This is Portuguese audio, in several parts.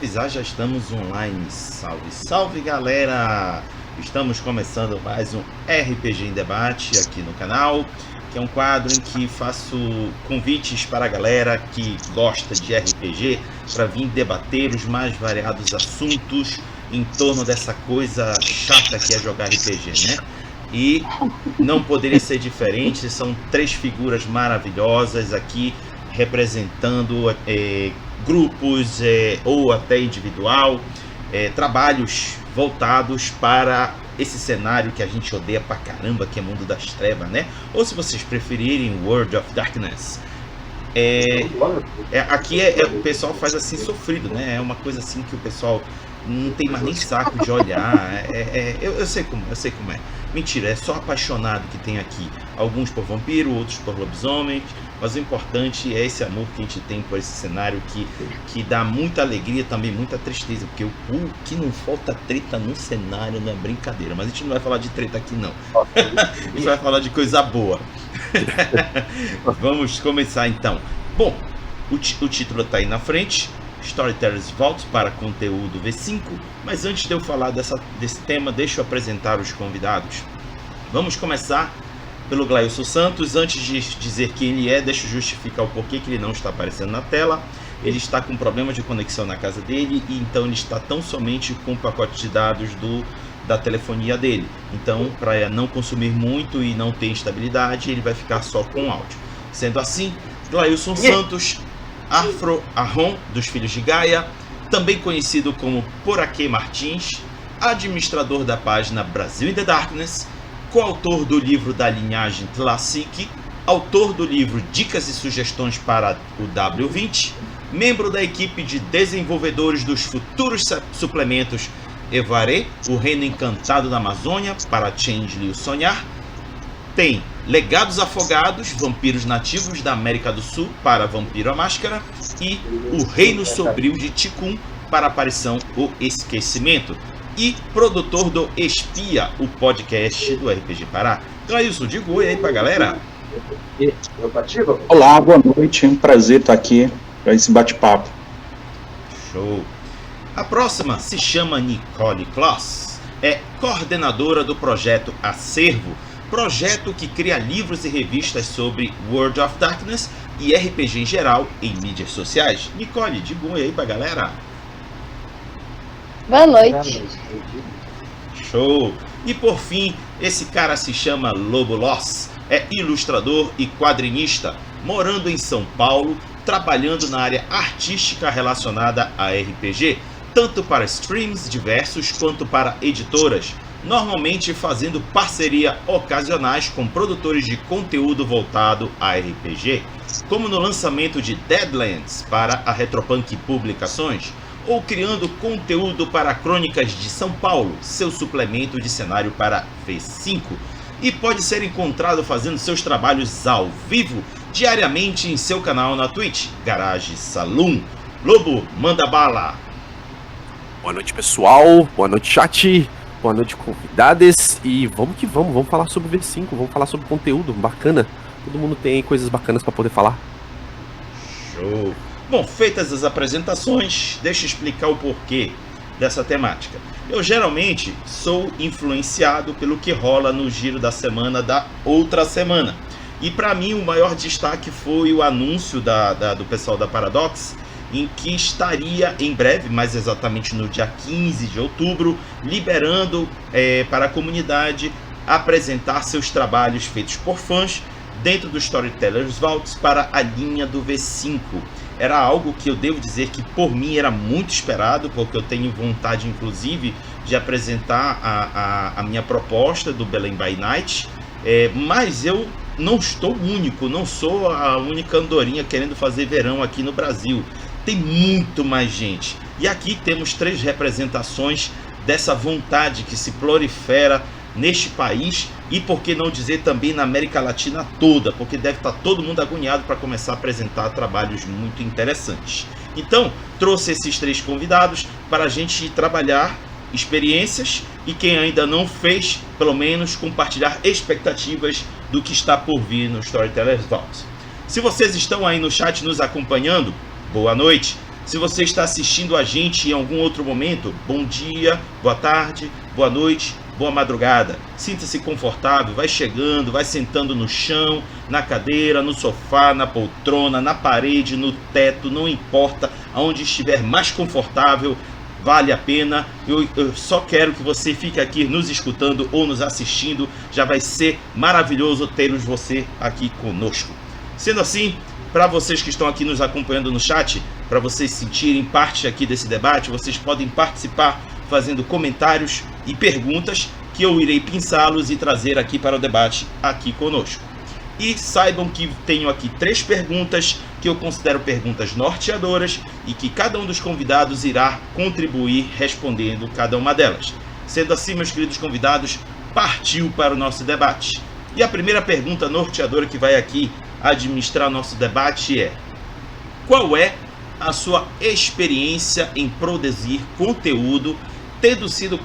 avisar, já estamos online. Salve, salve galera! Estamos começando mais um RPG em Debate aqui no canal, que é um quadro em que faço convites para a galera que gosta de RPG para vir debater os mais variados assuntos em torno dessa coisa chata que é jogar RPG, né? E não poderia ser diferente, são três figuras maravilhosas aqui representando grupos ou até individual, trabalhos voltados para esse cenário que a gente odeia pra caramba, que é Mundo das Trevas, né? Ou se vocês preferirem, World of Darkness. Aqui o pessoal faz assim sofrido, né? É uma coisa assim que o pessoal não tem mais nem saco de olhar. Eu sei como é. Mentira, é só apaixonado que tem aqui. Alguns por vampiro, outros por lobisomens. Mas o importante é esse amor que a gente tem por esse cenário que dá muita alegria, também muita tristeza. Porque o que não falta treta no cenário não é brincadeira. Mas a gente não vai falar de treta aqui não. A gente vai falar de coisa boa. Vamos começar então. Bom, o título está aí na frente. Storytellers Vault para conteúdo V5. Mas antes de eu falar desse tema, deixa eu apresentar os convidados. Vamos começar pelo Glailson Santos. Antes de dizer quem ele é, deixa eu justificar o porquê que ele não está aparecendo na tela. Ele está com problema de conexão na casa dele, e então ele está tão somente com o pacote de dados da telefonia dele. Então, para não consumir muito e não ter instabilidade, ele vai ficar só com áudio. Sendo assim, Glailson Santos, Afro Arron, dos Filhos de Gaia, também conhecido como Poraquê Martins, administrador da página Brasil in the Darkness, coautor do livro da linhagem Classic, autor do livro Dicas e Sugestões para o W20, membro da equipe de desenvolvedores dos futuros suplementos Evaré, o Reino Encantado da Amazônia, para Changeling e o Sonhar. Tem Legados Afogados, Vampiros Nativos da América do Sul, para Vampiro a Máscara, e O Reino Sombrio de Ticum, para a aparição O Esquecimento. E produtor do Espia, o podcast do RPG Pará. Glailson, diga oi aí pra galera. Olá, boa noite, é um prazer estar aqui para esse bate-papo. Show. A próxima se chama Nicole Kloss, é coordenadora do projeto Acervo, projeto que cria livros e revistas sobre World of Darkness e RPG em geral em mídias sociais. Nicole, diga oi aí pra galera. Boa noite. Show. E por fim, esse cara se chama Lobo Loss, é ilustrador e quadrinista, morando em São Paulo, trabalhando na área artística relacionada a RPG, tanto para streams diversos quanto para editoras, normalmente fazendo parceria ocasionais com produtores de conteúdo voltado a RPG, como no lançamento de Deadlands para a Retropunk Publicações, ou criando conteúdo para Crônicas de São Paulo, seu suplemento de cenário para V5, e pode ser encontrado fazendo seus trabalhos ao vivo diariamente em seu canal na Twitch, Garage Saloon. Lobo, manda bala! Boa noite, pessoal, boa noite, chat, boa noite, convidados, e vamos que vamos falar sobre V5, vamos falar sobre conteúdo bacana, todo mundo tem coisas bacanas para poder falar. Show! Bom, feitas as apresentações, deixa eu explicar o porquê dessa temática. Eu geralmente sou influenciado pelo que rola no giro da semana da outra semana. E para mim o maior destaque foi o anúncio do pessoal da Paradox, em que estaria em breve, mais exatamente no dia 15 de outubro, liberando para a comunidade apresentar seus trabalhos feitos por fãs dentro do Storytellers Vault para a linha do V5. Era algo que eu devo dizer que por mim era muito esperado, porque eu tenho vontade inclusive de apresentar a minha proposta do Belém by Night, mas eu não estou único, não sou a única andorinha querendo fazer verão aqui no Brasil. Tem muito mais gente. E aqui temos 3 representações dessa vontade que se prolifera neste país e, por que não dizer, também na América Latina toda, porque deve estar todo mundo agoniado para começar a apresentar trabalhos muito interessantes. Então, trouxe esses 3 convidados para a gente trabalhar experiências e, quem ainda não fez, pelo menos compartilhar expectativas do que está por vir no Storytellers Vault. Se vocês estão aí no chat nos acompanhando, boa noite. Se você está assistindo a gente em algum outro momento, bom dia, boa tarde, boa noite, boa madrugada. Sinta-se confortável, vai chegando, vai sentando no chão, na cadeira, no sofá, na poltrona, na parede, no teto, não importa, aonde estiver mais confortável, vale a pena. Eu só quero que você fique aqui nos escutando ou nos assistindo, já vai ser maravilhoso termos você aqui conosco. Sendo assim, para vocês que estão aqui nos acompanhando no chat, para vocês sentirem parte aqui desse debate, vocês podem participar fazendo comentários e perguntas que eu irei pensá-los e trazer aqui para o debate aqui conosco. E saibam que tenho aqui 3 perguntas que eu considero perguntas norteadoras e que cada um dos convidados irá contribuir respondendo cada uma delas. Sendo assim, meus queridos convidados, partiu para o nosso debate. E a primeira pergunta norteadora que vai aqui administrar nosso debate é: qual é a sua experiência em produzir conteúdo, tendo sido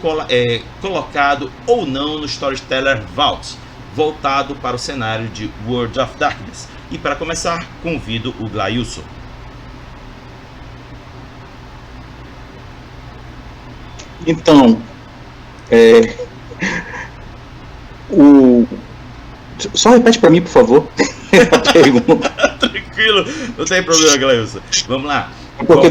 colocado ou não no Storyteller Vault, voltado para o cenário de World of Darkness? E para começar, convido o Glailson. Então, só repete para mim, por favor, a pergunta. Tranquilo, não tem problema, Glailson. Vamos lá. Porque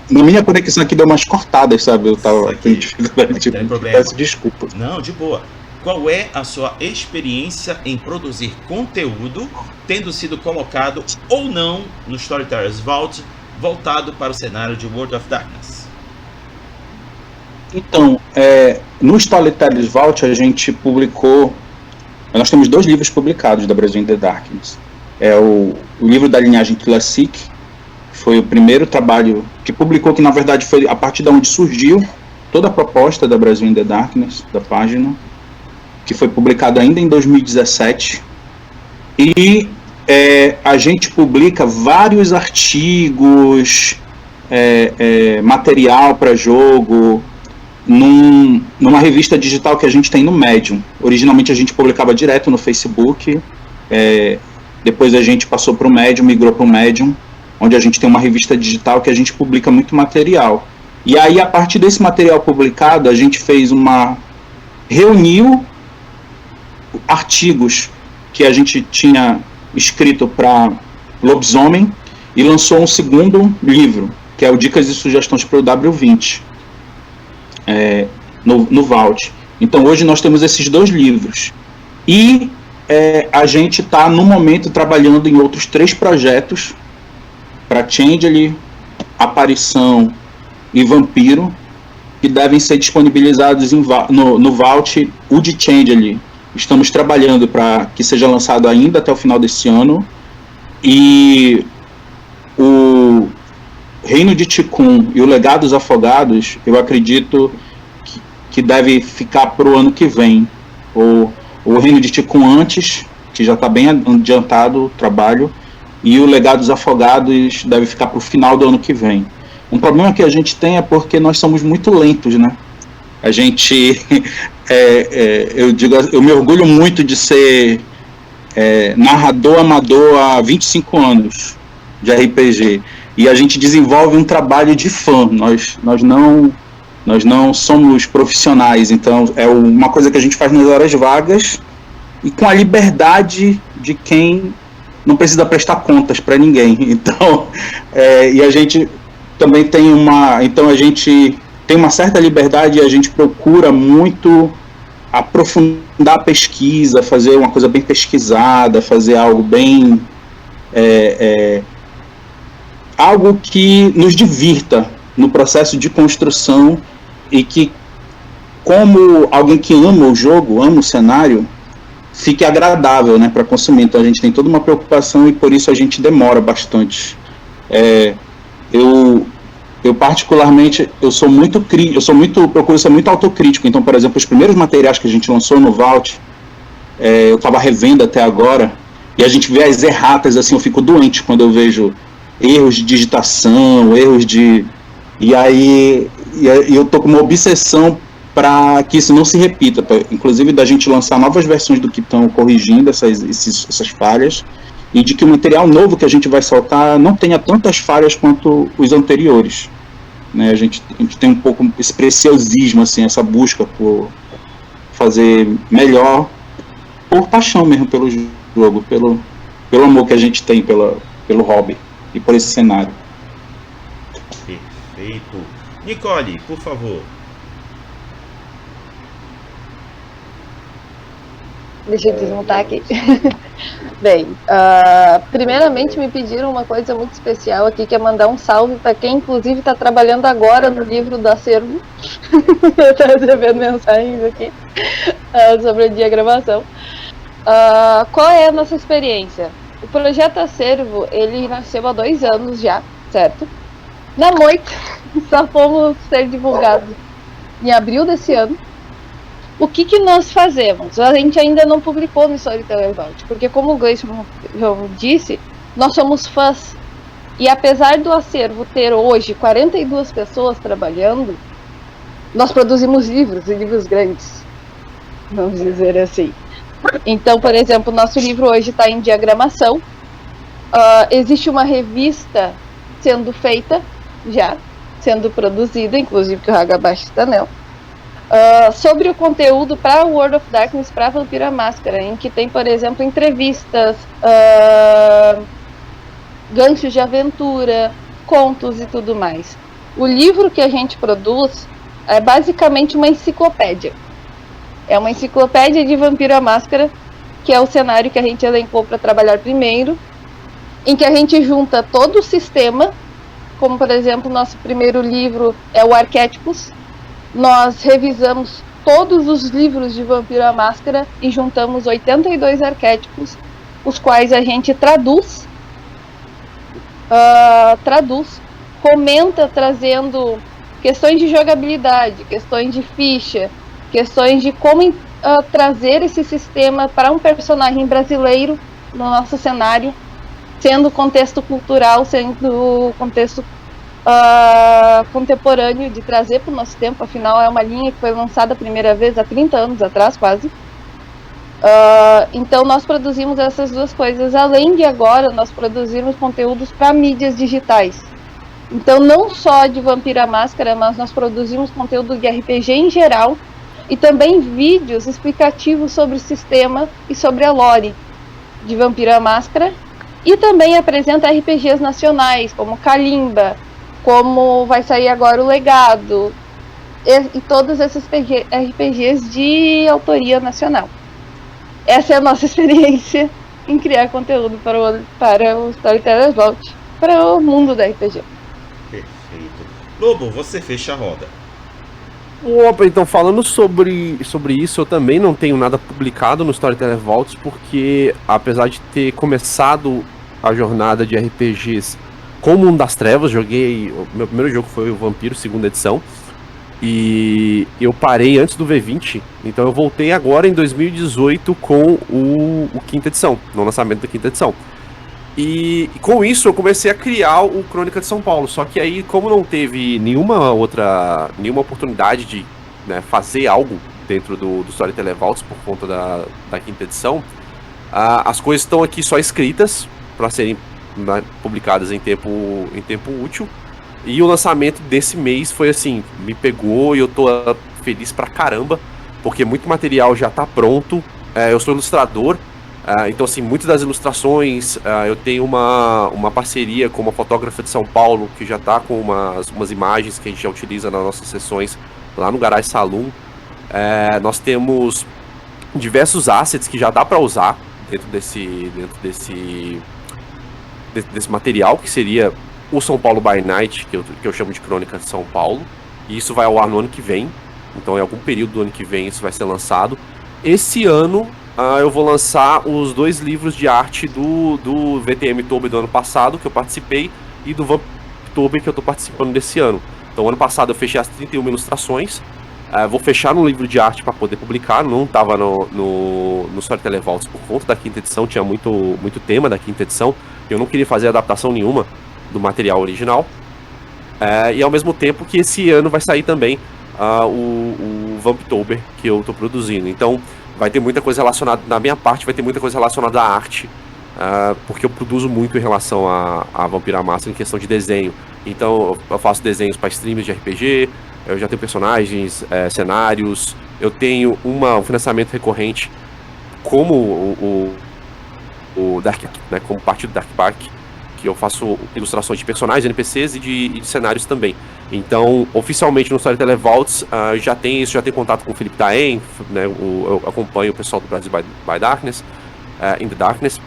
na minha conexão aqui deu umas cortadas, sabe? Eu tava com dificuldade. Não tem problema. Peço desculpa. Não, de boa. Qual é a sua experiência em produzir conteúdo, tendo sido colocado ou não no Storytellers Vault, voltado para o cenário de World of Darkness? Então, no Storytellers Vault a gente publicou... Nós temos 2 livros publicados da Brasil in the Darkness. O livro da linhagem Classic, foi o primeiro trabalho que publicou, que na verdade foi a partir de onde surgiu toda a proposta da Brasil in the Darkness, da página, que foi publicado ainda em 2017. E a gente publica vários artigos, material para jogo, numa revista digital que a gente tem no Medium. Originalmente a gente publicava direto no Facebook, depois a gente passou para o Medium, migrou para o Medium, onde a gente tem uma revista digital que a gente publica muito material. E aí, a partir desse material publicado, a gente reuniu artigos que a gente tinha escrito para Lobisomem e lançou um segundo livro, que é o Dicas e Sugestões para o W20, no Vault. Então, hoje nós temos esses 2 livros. E a gente está, no momento, trabalhando em outros 3 projetos, para Changeling, Aparição e Vampiro, que devem ser disponibilizados no Vault. O de Changeling estamos trabalhando para que seja lançado ainda até o final desse ano, e o Reino de Tikkun e o Legado dos Afogados, eu acredito que deve ficar para o ano que vem. O Reino de Tikkun antes, que já está bem adiantado o trabalho, e o Legado dos Afogados deve ficar para o final do ano que vem. Um problema que a gente tem é porque nós somos muito lentos, né? A gente, eu me orgulho muito de ser narrador amador há 25 anos de RPG, e a gente desenvolve um trabalho de fã. Nós não somos profissionais, então é uma coisa que a gente faz nas horas vagas e com a liberdade de quem não precisa prestar contas para ninguém. Então, e a gente também tem uma certa liberdade, e a gente procura muito aprofundar a pesquisa, fazer uma coisa bem pesquisada, fazer algo bem algo que nos divirta no processo de construção, e que, como alguém que ama o jogo, ama o cenário, fique agradável, né, para consumir. Então a gente tem toda uma preocupação, e por isso a gente demora bastante. Eu particularmente, procuro ser muito autocrítico. Então, por exemplo, os primeiros materiais que a gente lançou no Vault, eu estava revendo até agora, e a gente vê as erratas, assim, eu fico doente quando eu vejo erros de digitação, e aí eu tô com uma obsessão para que isso não se repita, inclusive da gente lançar novas versões do que estão corrigindo essas falhas, e de que o material novo que a gente vai soltar não tenha tantas falhas quanto os anteriores. Né? A gente tem um pouco esse preciosismo, assim, essa busca por fazer melhor, por paixão mesmo pelo jogo, pelo amor que a gente tem pelo hobby e por esse cenário. Perfeito. Nicole, por favor. Deixa eu desmontar aqui. Bem, primeiramente me pediram uma coisa muito especial aqui, que é mandar um salve para quem, inclusive, está trabalhando agora no livro do acervo. Eu estou recebendo mensagens aqui sobre a diagramação. Qual é a nossa experiência? O projeto Acervo, ele nasceu há 2 anos já, certo? Na moita, só fomos ser divulgados em abril desse ano. O que nós fazemos? A gente ainda não publicou no Storyteller Vault, porque como o Gleison disse, nós somos fãs. E apesar do acervo ter hoje 42 pessoas trabalhando, nós produzimos livros, e livros grandes, vamos dizer assim. Então, por exemplo, nosso livro hoje está em diagramação. Existe uma revista sendo feita, já, sendo produzida, inclusive que o Hagabashi está nela. Sobre o conteúdo para World of Darkness, para Vampiro à Máscara, em que tem, por exemplo, entrevistas, ganchos de aventura, contos e tudo mais. O livro que a gente produz é basicamente uma enciclopédia. É uma enciclopédia de Vampiro à Máscara, que é o cenário que a gente elencou para trabalhar primeiro, em que a gente junta todo o sistema, como, por exemplo, nosso primeiro livro é o Arquétipos. Nós revisamos todos os livros de Vampiro à Máscara e juntamos 82 arquétipos, os quais a gente traduz, comenta, trazendo questões de jogabilidade, questões de ficha, questões de como trazer esse sistema para um personagem brasileiro no nosso cenário, sendo contexto cultural, sendo contexto contemporâneo, de trazer para o nosso tempo. Afinal, é uma linha que foi lançada a primeira vez há 30 anos atrás, quase. Então, nós produzimos essas duas coisas. Além de agora, nós produzimos conteúdos para mídias digitais. Então, não só de Vampiro à Máscara, mas nós produzimos conteúdo de RPG em geral e também vídeos explicativos sobre o sistema e sobre a lore de Vampiro à Máscara. E também apresenta RPGs nacionais, como Kalimba, como vai sair agora o Legado, e todos esses RPGs de autoria nacional. Essa é a nossa experiência em criar conteúdo para o Storyteller Vault, para o mundo da RPG. Perfeito. Lobo, você fecha a roda. Opa, então falando sobre isso, eu também não tenho nada publicado no Storyteller Vaults, porque apesar de ter começado a jornada de RPGs com o Mundo das Trevas, o meu primeiro jogo foi o Vampiro, 2ª edição, e eu parei antes do V20, então eu voltei agora em 2018 com o 5ª edição, no lançamento da 5ª edição. E com isso eu comecei a criar o Crônica de São Paulo, só que aí, como não teve nenhuma oportunidade de, né, fazer algo dentro do Storyteller Vaults por conta da 5ª edição, as coisas estão aqui só escritas para serem, né, publicadas em tempo útil. E o lançamento desse mês foi assim, me pegou e eu tô feliz pra caramba, porque muito material já tá pronto. Eu sou ilustrador, então assim, muitas das ilustrações, eu tenho uma parceria com uma fotógrafa de São Paulo, que já tá com umas imagens que a gente já utiliza nas nossas sessões lá no Garage Saloon. Nós temos diversos assets que já dá para usar dentro desse material, que seria o São Paulo by Night, que eu chamo de Crônica de São Paulo, e isso vai ao ar no ano que vem, então em algum período do ano que vem isso vai ser lançado. Esse ano eu vou lançar os 2 livros de arte do VTM Tober do ano passado, que eu participei, e do Vamp Tober, que eu estou participando desse ano. Então ano passado eu fechei as 31 ilustrações, vou fechar no livro de arte para poder publicar, não estava no Storyteller Vaults por conta da 5ª edição, tinha muito tema da 5ª edição, eu não queria fazer adaptação nenhuma do material original, e ao mesmo tempo que esse ano vai sair também o Vamptober, que eu estou produzindo. Então vai ter muita coisa relacionada, na minha parte vai ter muita coisa relacionada à arte, porque eu produzo muito em relação a Vampira Massa em questão de desenho. Então eu faço desenhos para streams de RPG, eu já tenho personagens, cenários, eu tenho um financiamento recorrente como o Dark, né, como parte do Dark Park, que eu faço ilustrações de personagens, NPCs e de cenários também. Então, oficialmente no Storyteller Vaults, já tem contato com o Felipe Daen, né, eu acompanho o pessoal do Brasil by Darkness, In the Darkness.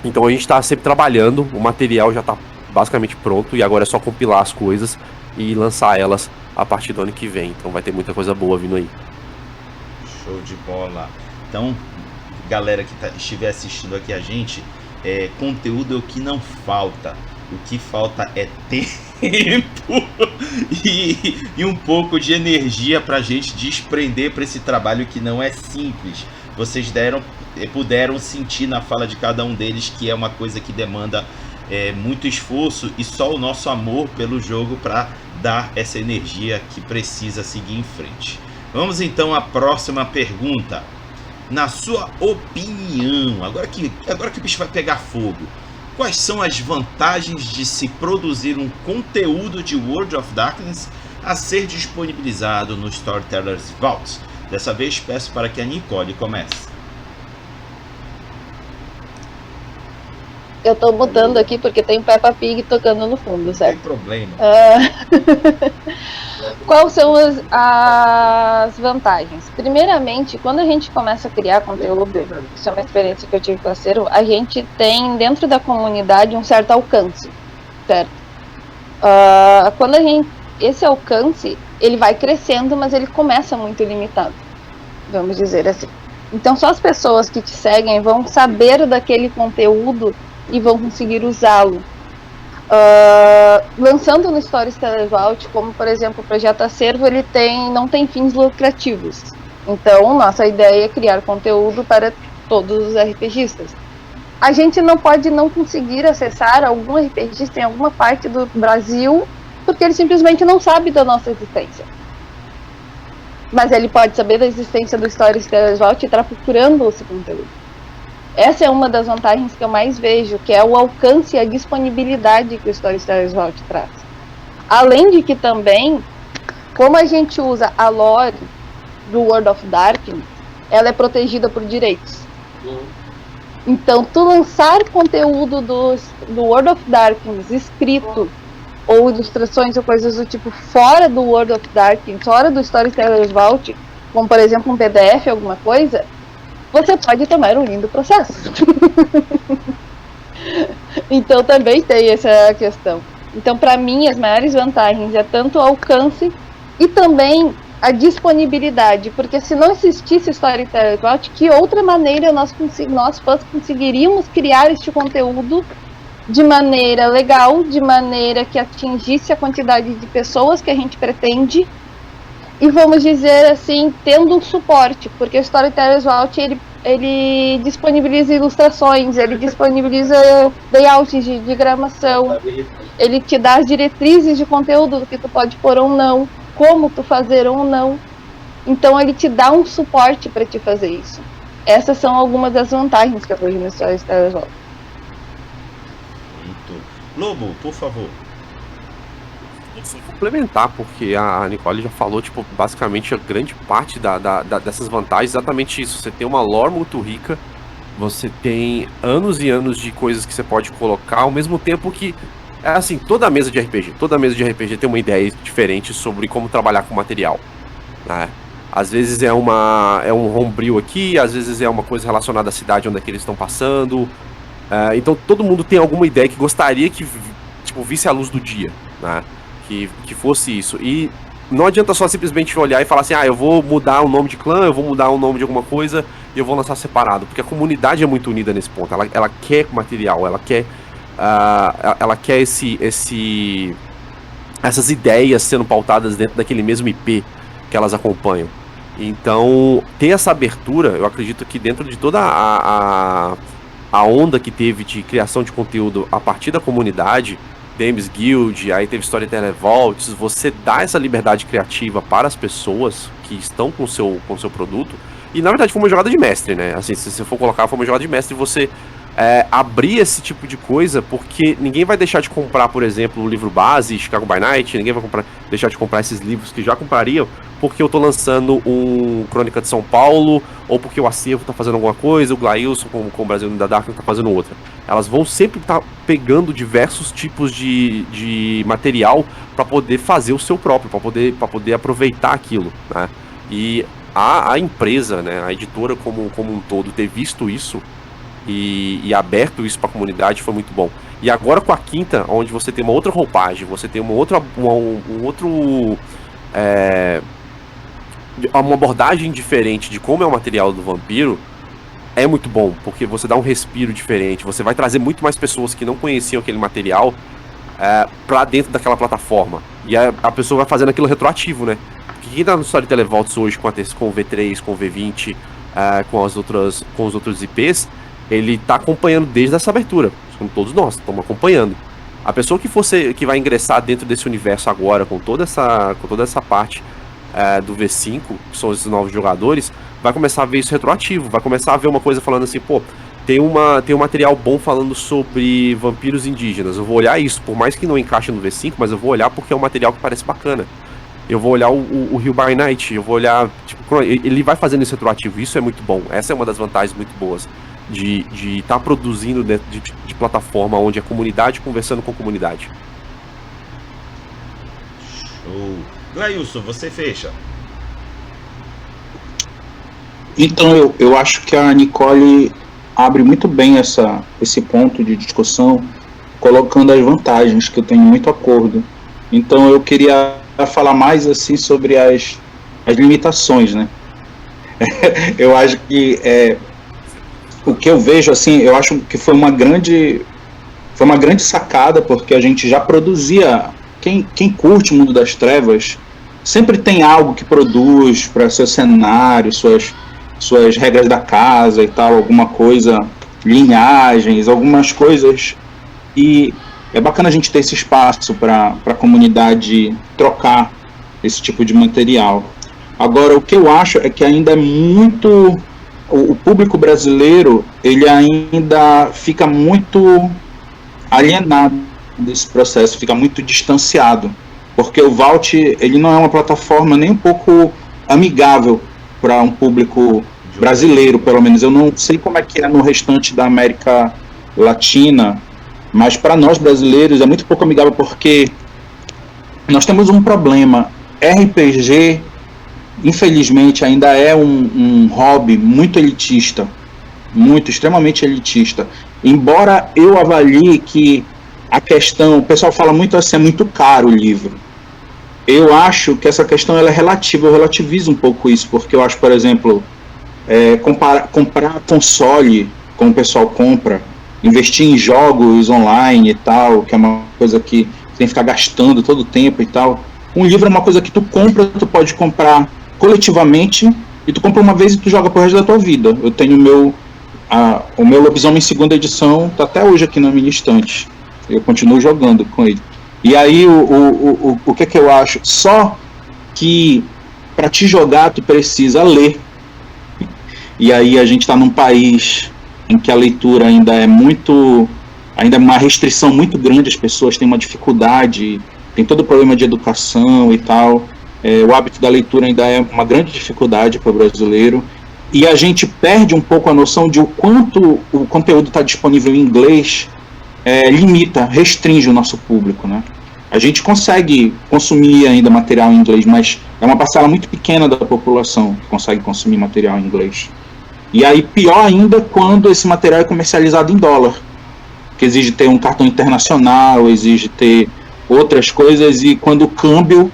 Então a gente está sempre trabalhando, o material já está basicamente pronto e agora é só compilar as coisas e lançar elas a partir do ano que vem. Então vai ter muita coisa boa vindo aí. Show de bola. Então, galera que estiver assistindo aqui a gente, conteúdo é o que não falta. O que falta é tempo e um pouco de energia para a gente desprender para esse trabalho que não é simples. Vocês puderam sentir na fala de cada um deles que é uma coisa que demanda muito esforço e só o nosso amor pelo jogo para dar essa energia que precisa seguir em frente. Vamos então à próxima pergunta. Na sua opinião, agora que o bicho vai pegar fogo, quais são as vantagens de se produzir um conteúdo de World of Darkness a ser disponibilizado no Storytellers Vault? Dessa vez peço para que a Nicole comece. Eu tô mudando aqui porque tem Peppa Pig tocando no fundo, certo? Não tem problema. Quais são as vantagens? Primeiramente, quando a gente começa a criar conteúdo, isso é uma experiência que eu tive com a Cero, a gente tem dentro da comunidade um certo alcance, certo? Esse alcance, ele vai crescendo, mas ele começa muito limitado, vamos dizer assim. Então só as pessoas que te seguem vão saber daquele conteúdo e vão conseguir usá-lo. Lançando no Storytellers Vault, como por exemplo o Projeto Acervo, ele não tem fins lucrativos. Então nossa ideia é criar conteúdo para todos os RPGistas. A gente não pode não conseguir acessar algum RPGista em alguma parte do Brasil porque ele simplesmente não sabe da nossa existência. Mas ele pode saber da existência do Storytellers Vault e estar procurando esse conteúdo. Essa é uma das vantagens que eu mais vejo, que é o alcance e a disponibilidade que o Storytellers Vault traz. Além de que também, como a gente usa a lore do World of Darkness, ela é protegida por direitos. Então, tu lançar conteúdo do World of Darkness escrito, ou ilustrações ou coisas do tipo fora do World of Darkness, fora do Storytellers Vault, como por exemplo um PDF, alguma coisa, você pode tomar um lindo processo. Então também tem essa questão. Então para mim as maiores vantagens é tanto o alcance e também a disponibilidade, porque se não existisse o Storytellers Vault, que outra maneira nós fãs conseguiríamos criar este conteúdo de maneira legal, de maneira que atingisse a quantidade de pessoas que a gente pretende e, vamos dizer assim, tendo um suporte, porque o Storytellers Vault ele disponibiliza ilustrações, ele disponibiliza layouts de diagramação, ele te dá as diretrizes de conteúdo que tu pode pôr ou não, como tu fazer ou não. Então ele te dá um suporte para te fazer isso. Essas são algumas das vantagens que eu vejo no Storytellers Vault. Lobo, por favor. Vou complementar, porque a Nicole já falou, tipo, basicamente a grande parte dessas vantagens, exatamente isso. Você tem uma lore muito rica, você tem anos e anos de coisas que você pode colocar, ao mesmo tempo que, assim, toda mesa de RPG tem uma ideia diferente sobre como trabalhar com material, né? Às vezes é um homebrew aqui, às vezes é uma coisa relacionada à cidade onde é que eles estão passando. Então todo mundo tem alguma ideia que gostaria que tipo, visse a luz do dia, né? Que fosse isso. E não adianta só simplesmente olhar e falar assim, eu vou mudar o nome de clã, eu vou mudar o nome de alguma coisa e eu vou lançar separado. Porque a comunidade é muito unida nesse ponto. Ela quer material, ela quer essas ideias sendo pautadas dentro daquele mesmo IP que elas acompanham. Então, ter essa abertura, eu acredito que dentro de toda a onda que teve de criação de conteúdo a partir da comunidade, Games Guild, aí teve Storyteller Vaults, você dá essa liberdade criativa para as pessoas que estão com o seu produto, e na verdade foi uma jogada de mestre, né? Assim, se você for colocar, foi uma jogada de mestre você abrir esse tipo de coisa, porque ninguém vai deixar de comprar, por exemplo, o livro base, Chicago by Night, ninguém vai deixar de comprar esses livros que já comprariam, porque eu tô lançando um Crônica de São Paulo, ou porque o Acervo tá fazendo alguma coisa, o Glailson com o Brasil da Dark tá fazendo outra. Elas vão sempre estar pegando diversos tipos de material para poder fazer o seu próprio, para poder aproveitar aquilo, né? E a empresa, né, a editora como um todo, ter visto isso e aberto isso para a comunidade foi muito bom. E agora com a quinta, onde você tem uma outra roupagem, você tem uma abordagem diferente de como é o material do vampiro, é muito bom, porque você dá um respiro diferente, você vai trazer muito mais pessoas que não conheciam aquele material pra dentro daquela plataforma. E a pessoa vai fazendo aquilo retroativo, né? Porque quem tá no Storyteller Vaults hoje com o V3, com o V20, com os outros IPs, ele tá acompanhando desde essa abertura, como todos nós estamos acompanhando. A pessoa que vai ingressar dentro desse universo agora, com toda essa parte do V5, que são esses novos jogadores, vai começar a ver isso retroativo, vai começar a ver uma coisa falando assim, pô, tem um material bom falando sobre vampiros indígenas, eu vou olhar isso, por mais que não encaixe no V5, mas eu vou olhar porque é um material que parece bacana. Eu vou olhar o Rio by Night, eu vou olhar, tipo, ele vai fazendo isso retroativo, isso é muito bom, essa é uma das vantagens muito boas de estar produzindo dentro de plataforma onde é comunidade conversando com comunidade. Show. Glailson, você fecha. Então eu acho que a Nicole abre muito bem esse ponto de discussão, colocando as vantagens, que eu tenho muito acordo. Então eu queria falar mais assim sobre as limitações, né? Eu acho que o que eu vejo assim, eu acho que foi uma grande sacada, porque a gente já produzia, quem curte o mundo das trevas sempre tem algo que produz para seu cenário, suas regras da casa e tal, alguma coisa, linhagens, algumas coisas, e é bacana a gente ter esse espaço para a comunidade trocar esse tipo de material. Agora, o que eu acho é que ainda é muito... O público brasileiro, ele ainda fica muito alienado desse processo, fica muito distanciado, porque o Vault, ele não é uma plataforma nem um pouco amigável para um público brasileiro, pelo menos. Eu não sei como é que é no restante da América Latina, mas para nós brasileiros é muito pouco amigável, porque nós temos um problema. RPG, infelizmente, ainda é um hobby muito elitista, extremamente elitista. Embora eu avalie que a questão, o pessoal fala muito assim, é muito caro o livro. Eu acho que essa questão ela é relativa, eu relativizo um pouco isso, porque eu acho, por exemplo, comprar console, como o pessoal compra, investir em jogos online e tal, que é uma coisa que você tem que ficar gastando todo o tempo e tal. Um livro é uma coisa que tu compra, tu pode comprar coletivamente, e tu compra uma vez e tu joga pro resto da tua vida. Eu tenho o meu Lobisomem segunda edição, tá até hoje aqui na minha estante. Eu continuo jogando com ele. E aí, o que é que eu acho? Só que para te jogar, tu precisa ler. E aí a gente está num país em que a leitura ainda é uma restrição muito grande, as pessoas têm uma dificuldade, tem todo o problema de educação e tal. O hábito da leitura ainda é uma grande dificuldade para o brasileiro. E a gente perde um pouco a noção de o quanto o conteúdo está disponível em inglês, restringe o nosso público, né? A gente consegue consumir ainda material em inglês, mas é uma parcela muito pequena da população que consegue consumir material em inglês. E aí, pior ainda, quando esse material é comercializado em dólar, que exige ter um cartão internacional, exige ter outras coisas, e quando o câmbio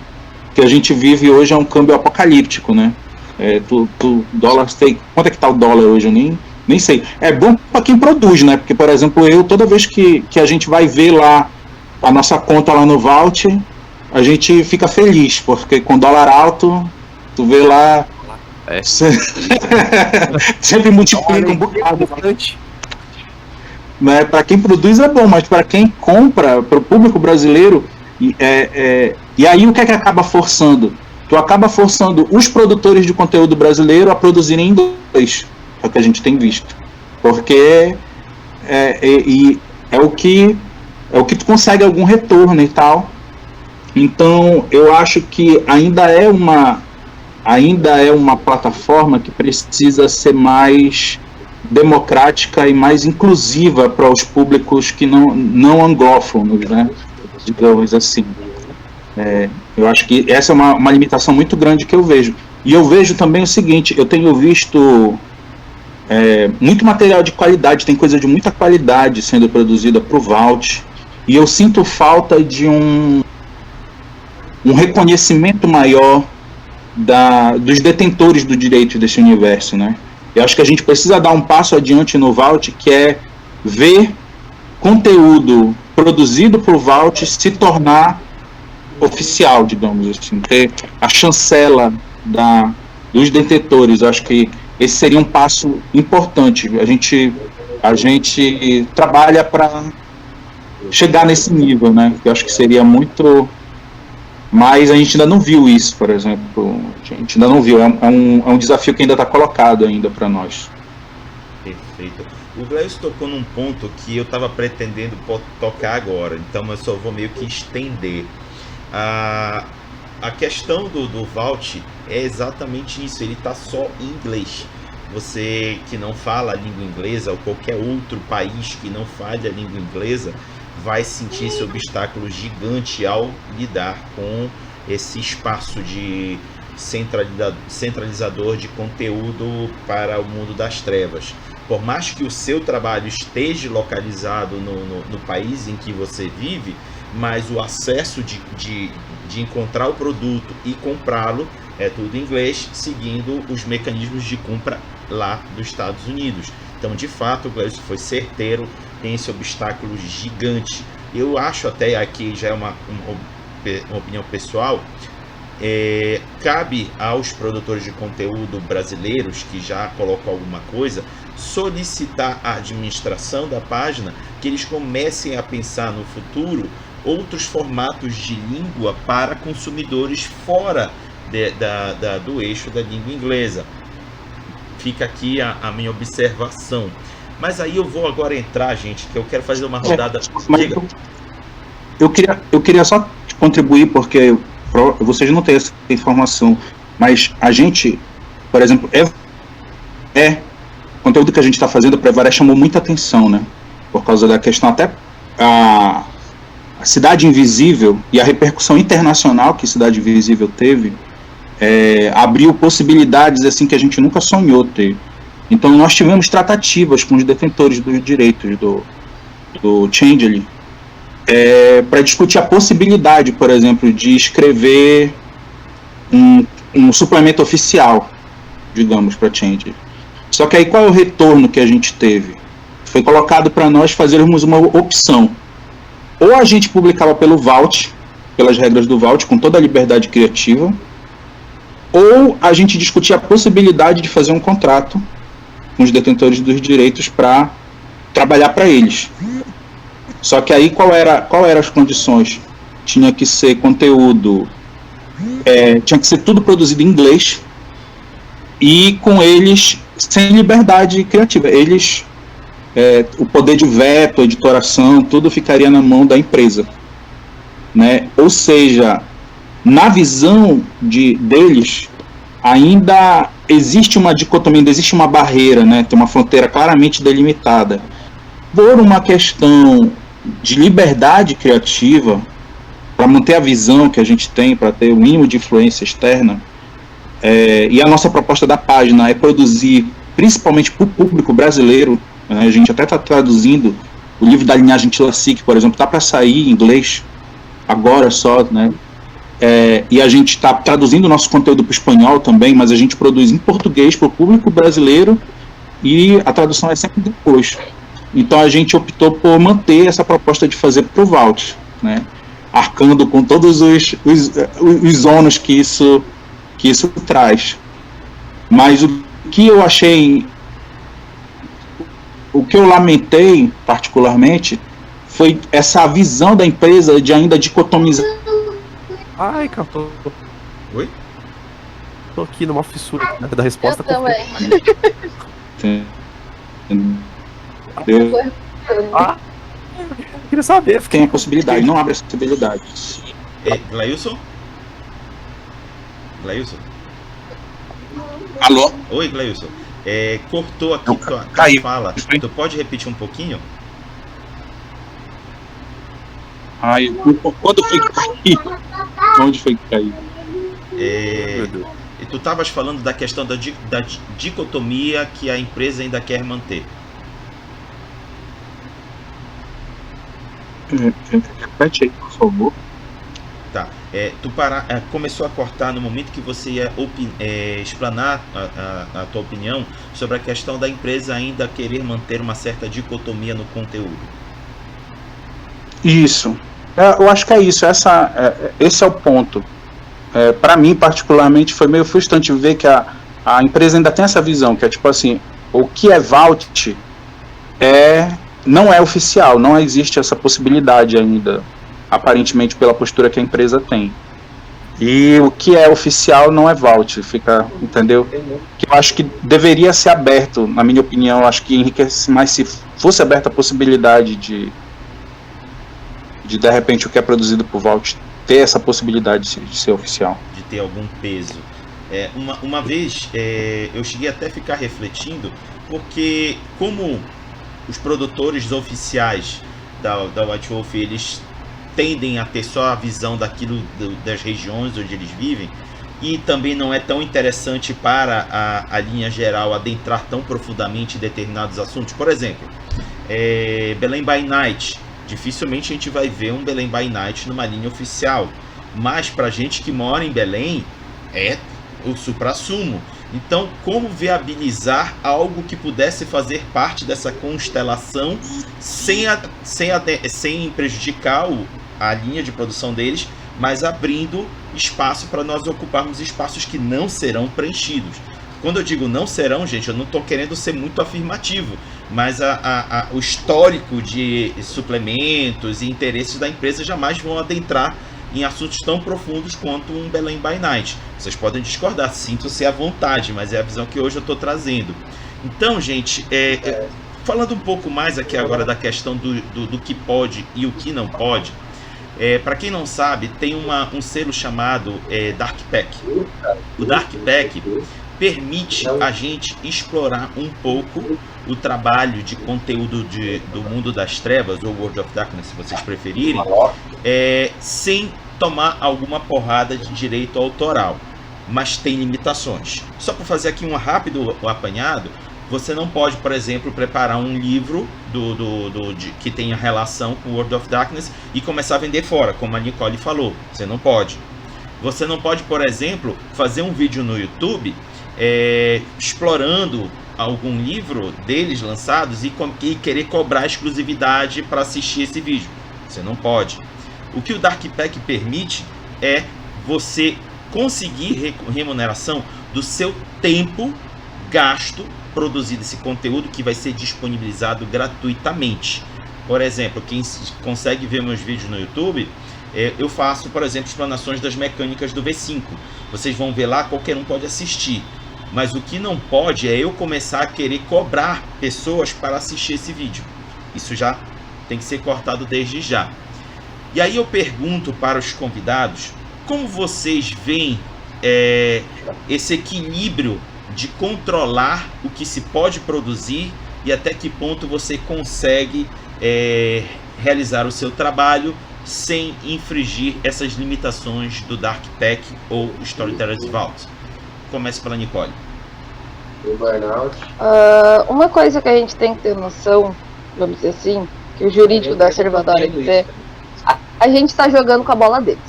que a gente vive hoje é um câmbio apocalíptico, né? Dólar, quanto é que tá o dólar hoje? Eu nem sei. É bom para quem produz, né? Porque, por exemplo, toda vez que a gente vai ver lá a nossa conta lá no Vault, a gente fica feliz, porque com dólar alto, tu vê lá... sempre multiplica um bocado. Né? Para quem produz é bom, mas para quem compra, para o público brasileiro, e aí o que é que acaba forçando? Tu acaba forçando os produtores de conteúdo brasileiro a produzirem em inglês, é o que a gente tem visto. Porque e é o que tu consegue algum retorno e tal. Então eu acho que ainda é uma plataforma que precisa ser mais democrática e mais inclusiva para os públicos que não anglófonos, né? Digamos assim. Eu acho que essa é uma limitação muito grande que eu vejo. E eu vejo também o seguinte, eu tenho visto muito material de qualidade, tem coisa de muita qualidade sendo produzida para o Vault, e eu sinto falta de um reconhecimento maior dos detentores do direito desse universo, né? Eu acho que a gente precisa dar um passo adiante no Vault, que é ver conteúdo produzido por Vault se tornar oficial, digamos assim, ter a chancela dos detentores. Eu acho que esse seria um passo importante. A gente trabalha para chegar nesse nível, né? Eu acho que seria muito, mas a gente ainda não viu isso, por exemplo. A gente ainda não viu. É um desafio que ainda está colocado ainda para nós. Perfeito. O Gleison tocou num ponto que eu estava pretendendo tocar agora, então eu só vou meio que estender. A questão do Vault é exatamente isso, ele está só em inglês. Você que não fala a língua inglesa, ou qualquer outro país que não fale a língua inglesa, vai sentir esse obstáculo gigante ao lidar com esse espaço de centralizador de conteúdo para o mundo das trevas. Por mais que o seu trabalho esteja localizado no país em que você vive, mas o acesso de encontrar o produto e comprá-lo é tudo em inglês, seguindo os mecanismos de compra lá dos Estados Unidos. Então, de fato, o Gleison foi certeiro, tem esse obstáculo gigante. Eu acho até, aqui já é uma opinião pessoal, cabe aos produtores de conteúdo brasileiros que já colocam alguma coisa, solicitar à administração da página que eles comecem a pensar no futuro outros formatos de língua para consumidores fora do eixo da língua inglesa. Fica aqui a minha observação. Mas aí eu vou agora entrar, gente, que eu quero fazer uma rodada. Eu queria só contribuir, porque vocês não têm essa informação, mas a gente, por exemplo, o conteúdo que a gente está fazendo para Evaré chamou muita atenção, né? Por causa da questão, até a Cidade Invisível e a repercussão internacional que Cidade Invisível teve, abriu possibilidades assim que a gente nunca sonhou ter. Então nós tivemos tratativas com os detentores dos direitos do Changeling, para discutir a possibilidade, por exemplo, de escrever um suplemento oficial, digamos, para Changeling. Só que aí qual é o retorno que a gente teve? Foi colocado para nós fazermos uma opção. Ou a gente publicava pelo Vault, pelas regras do Vault, com toda a liberdade criativa, ou a gente discutia a possibilidade de fazer um contrato com os detentores dos direitos para trabalhar para eles. Só que aí qual eram as condições? Tinha que ser conteúdo, tinha que ser tudo produzido em inglês e com eles sem liberdade criativa. Eles, o poder de veto, editoração, tudo ficaria na mão da empresa, né? Ou seja, na visão deles, ainda existe uma dicotomia, ainda existe uma barreira, né? Tem uma fronteira claramente delimitada. Por uma questão de liberdade criativa, para manter a visão que a gente tem, para ter o mínimo de influência externa, e a nossa proposta da página é produzir principalmente para o público brasileiro, né? A gente até está traduzindo o livro da linhagem Tilacic, por exemplo, está para sair em inglês agora só, né? E a gente está traduzindo o nosso conteúdo para o espanhol também, mas a gente produz em português para o público brasileiro e a tradução é sempre depois. Então a gente optou por manter essa proposta de fazer para o Vault, né? Arcando com todos os ônus que isso traz. Mas o que eu achei, o que eu lamentei particularmente, foi essa visão da empresa de ainda dicotomizar. Ai, cara, Oi? Tô aqui numa fissura da resposta. Eu também. Ah, eu queria saber. Tem a possibilidade, não abre essa possibilidade. Glailson? Glailson? Alô? Oi, Glailson. Cortou aqui tua caiu. fala. Tu pode repetir um pouquinho? Ai, quando foi que caiu? Onde foi que caiu? E tu estavas falando da questão da dicotomia que a empresa ainda quer manter. Repete aí, por favor. Tá. Tu começou a cortar no momento que você ia explanar a tua opinião sobre a questão da empresa ainda querer manter uma certa dicotomia no conteúdo. Isso. Eu acho que é isso. Esse é o ponto. Para mim, particularmente, foi meio frustrante ver que a empresa ainda tem essa visão, que é tipo assim, o que é Vault não é oficial, não existe essa possibilidade ainda, aparentemente pela postura que a empresa tem. E o que é oficial não é Vault, entendeu? Que eu acho que deveria ser aberto, na minha opinião, eu acho que enriquece mais se fosse aberta a possibilidade de repente o que é produzido por Vault ter essa possibilidade de ser oficial. De ter algum peso. Uma vez eu cheguei até a ficar refletindo, porque como os produtores oficiais da White Wolf, eles tendem a ter só a visão daquilo das regiões onde eles vivem, e também não é tão interessante para a linha geral adentrar tão profundamente em determinados assuntos. Por exemplo, Belém by Night. Dificilmente a gente vai ver um Belém by Night numa linha oficial, mas para gente que mora em Belém é o suprassumo. Então, como viabilizar algo que pudesse fazer parte dessa constelação sem prejudicar a linha de produção deles, mas abrindo espaço para nós ocuparmos espaços que não serão preenchidos. Quando eu digo não serão, gente, eu não estou querendo ser muito afirmativo, mas o histórico de suplementos e interesses da empresa jamais vão adentrar em assuntos tão profundos quanto um Belém by Night. Vocês podem discordar, sintam-se à vontade, mas é a visão que hoje eu estou trazendo. Então, gente, falando um pouco mais aqui agora da questão do que pode e o que não pode, para quem não sabe, tem um selo chamado Dark Pack. O Dark Pack permite a gente explorar um pouco o trabalho de conteúdo do mundo das trevas, ou World of Darkness, se vocês preferirem, sem tomar alguma porrada de direito autoral, mas tem limitações. Só para fazer aqui um rápido apanhado, você não pode, por exemplo, preparar um livro que tenha relação com World of Darkness e começar a vender fora, como a Nicole falou. Você não pode. Você não pode, por exemplo, fazer um vídeo no YouTube explorando algum livro deles lançados e querer cobrar exclusividade para assistir esse vídeo. Você não pode. O que o Dark Pack permite é você conseguir remuneração do seu tempo gasto produzindo esse conteúdo, que vai ser disponibilizado gratuitamente. Por exemplo, quem consegue ver meus vídeos no YouTube, eu faço, por exemplo, explanações das mecânicas do V5. Vocês vão ver lá, qualquer um pode assistir. Mas o que não pode é eu começar a querer cobrar pessoas para assistir esse vídeo. Isso já tem que ser cortado desde já. E aí eu pergunto para os convidados, como vocês veem esse equilíbrio de controlar o que se pode produzir e até que ponto você consegue realizar o seu trabalho sem infringir essas limitações do Dark Pack ou Storyteller's Vault? Comece pela Nicole. Uma coisa que a gente tem que ter noção, vamos dizer assim, que o jurídico da Servadora dizer, a gente está jogando com a bola deles.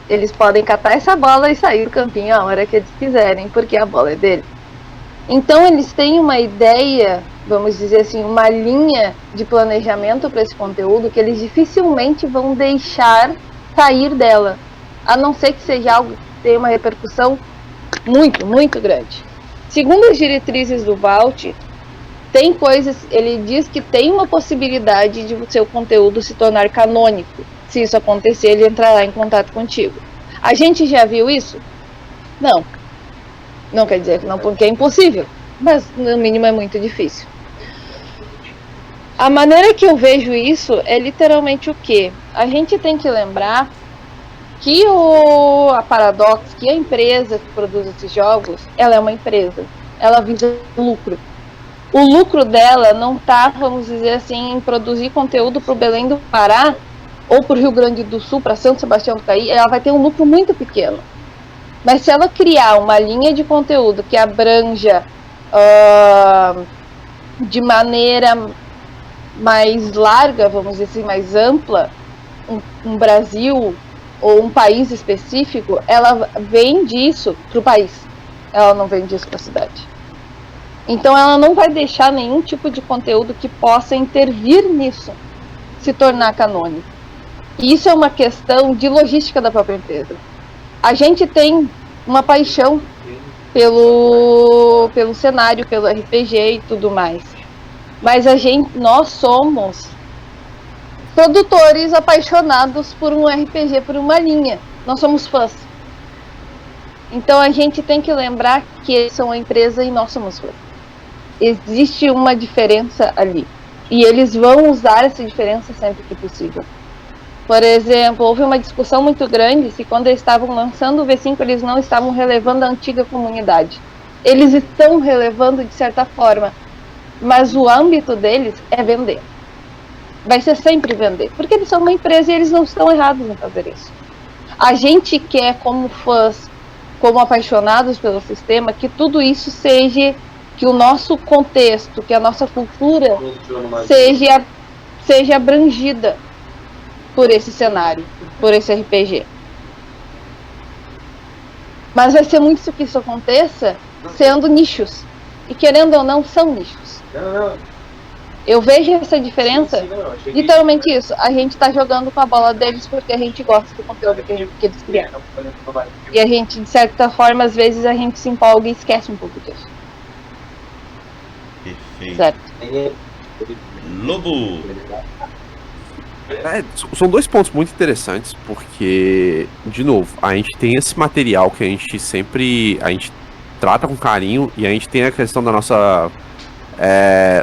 Eles podem catar essa bola e sair do campinho a hora que eles quiserem, porque a bola é deles. Então eles têm uma ideia, vamos dizer assim, uma linha de planejamento para esse conteúdo que eles dificilmente vão deixar sair dela, a não ser que seja algo que tenha uma repercussão muito, muito grande. Segundo as diretrizes do Vault, tem coisas, ele diz que tem uma possibilidade de o seu conteúdo se tornar canônico. Se isso acontecer, ele entrará em contato contigo. A gente já viu isso? Não. Não quer dizer que não, porque é impossível, mas no mínimo é muito difícil. A maneira que eu vejo isso é literalmente o quê? A gente tem que lembrar que a Paradox, que a empresa que produz esses jogos, ela é uma empresa. Ela visa lucro. O lucro dela não está, vamos dizer assim, em produzir conteúdo para o Belém do Pará ou para o Rio Grande do Sul, para São Sebastião do Caí. Ela vai ter um lucro muito pequeno. Mas se ela criar uma linha de conteúdo que abranja de maneira mais larga, vamos dizer assim, mais ampla, um Brasil ou um país específico, ela vende isso para o país. Ela não vende isso para a cidade. Então ela não vai deixar nenhum tipo de conteúdo que possa intervir nisso se tornar canônico. E isso é uma questão de logística da própria empresa. A gente tem uma paixão pelo cenário, pelo RPG e tudo mais. Mas nós somos produtores apaixonados por um RPG, por uma linha. Nós somos fãs. Então a gente tem que lembrar que eles são a empresa e nós somos fãs. Existe uma diferença ali. E eles vão usar essa diferença sempre que possível. Por exemplo, houve uma discussão muito grande se quando eles estavam lançando o V5 eles não estavam relevando a antiga comunidade. Eles estão relevando de certa forma, mas o âmbito deles é vender. Vai ser sempre vender, porque eles são uma empresa e eles não estão errados em fazer isso. A gente quer, como fãs, como apaixonados pelo sistema, que tudo isso seja, que o nosso contexto, que a nossa cultura seja abrangida por esse cenário, por esse RPG. Mas vai ser muito difícil que isso aconteça sendo nichos. E querendo ou não, são nichos. Eu vejo essa diferença, literalmente isso. A gente tá jogando com a bola deles porque a gente gosta do conteúdo que eles criaram. E a gente, de certa forma, às vezes a gente se empolga e esquece um pouco disso. Perfeito. Certo. Lobo! São dois pontos muito interessantes, porque, de novo, a gente tem esse material que a gente trata com carinho, e a gente tem a questão da nossa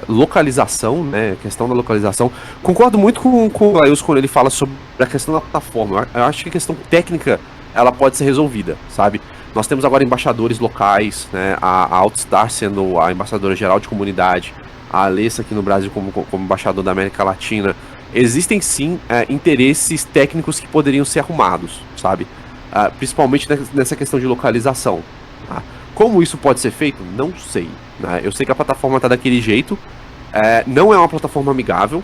localização, né, a questão da localização. Concordo muito com o Glailson quando ele fala sobre a questão da plataforma. Eu acho que a questão técnica, ela pode ser resolvida, sabe? Nós temos agora embaixadores locais, né, a Outstar sendo a embaixadora geral de comunidade, a Alessa aqui no Brasil como embaixador da América Latina. Existem sim interesses técnicos que poderiam ser arrumados, sabe? Principalmente nessa questão de localização. Tá? Como isso pode ser feito? Não sei. Né? Eu sei que a plataforma está daquele jeito. Não é uma plataforma amigável,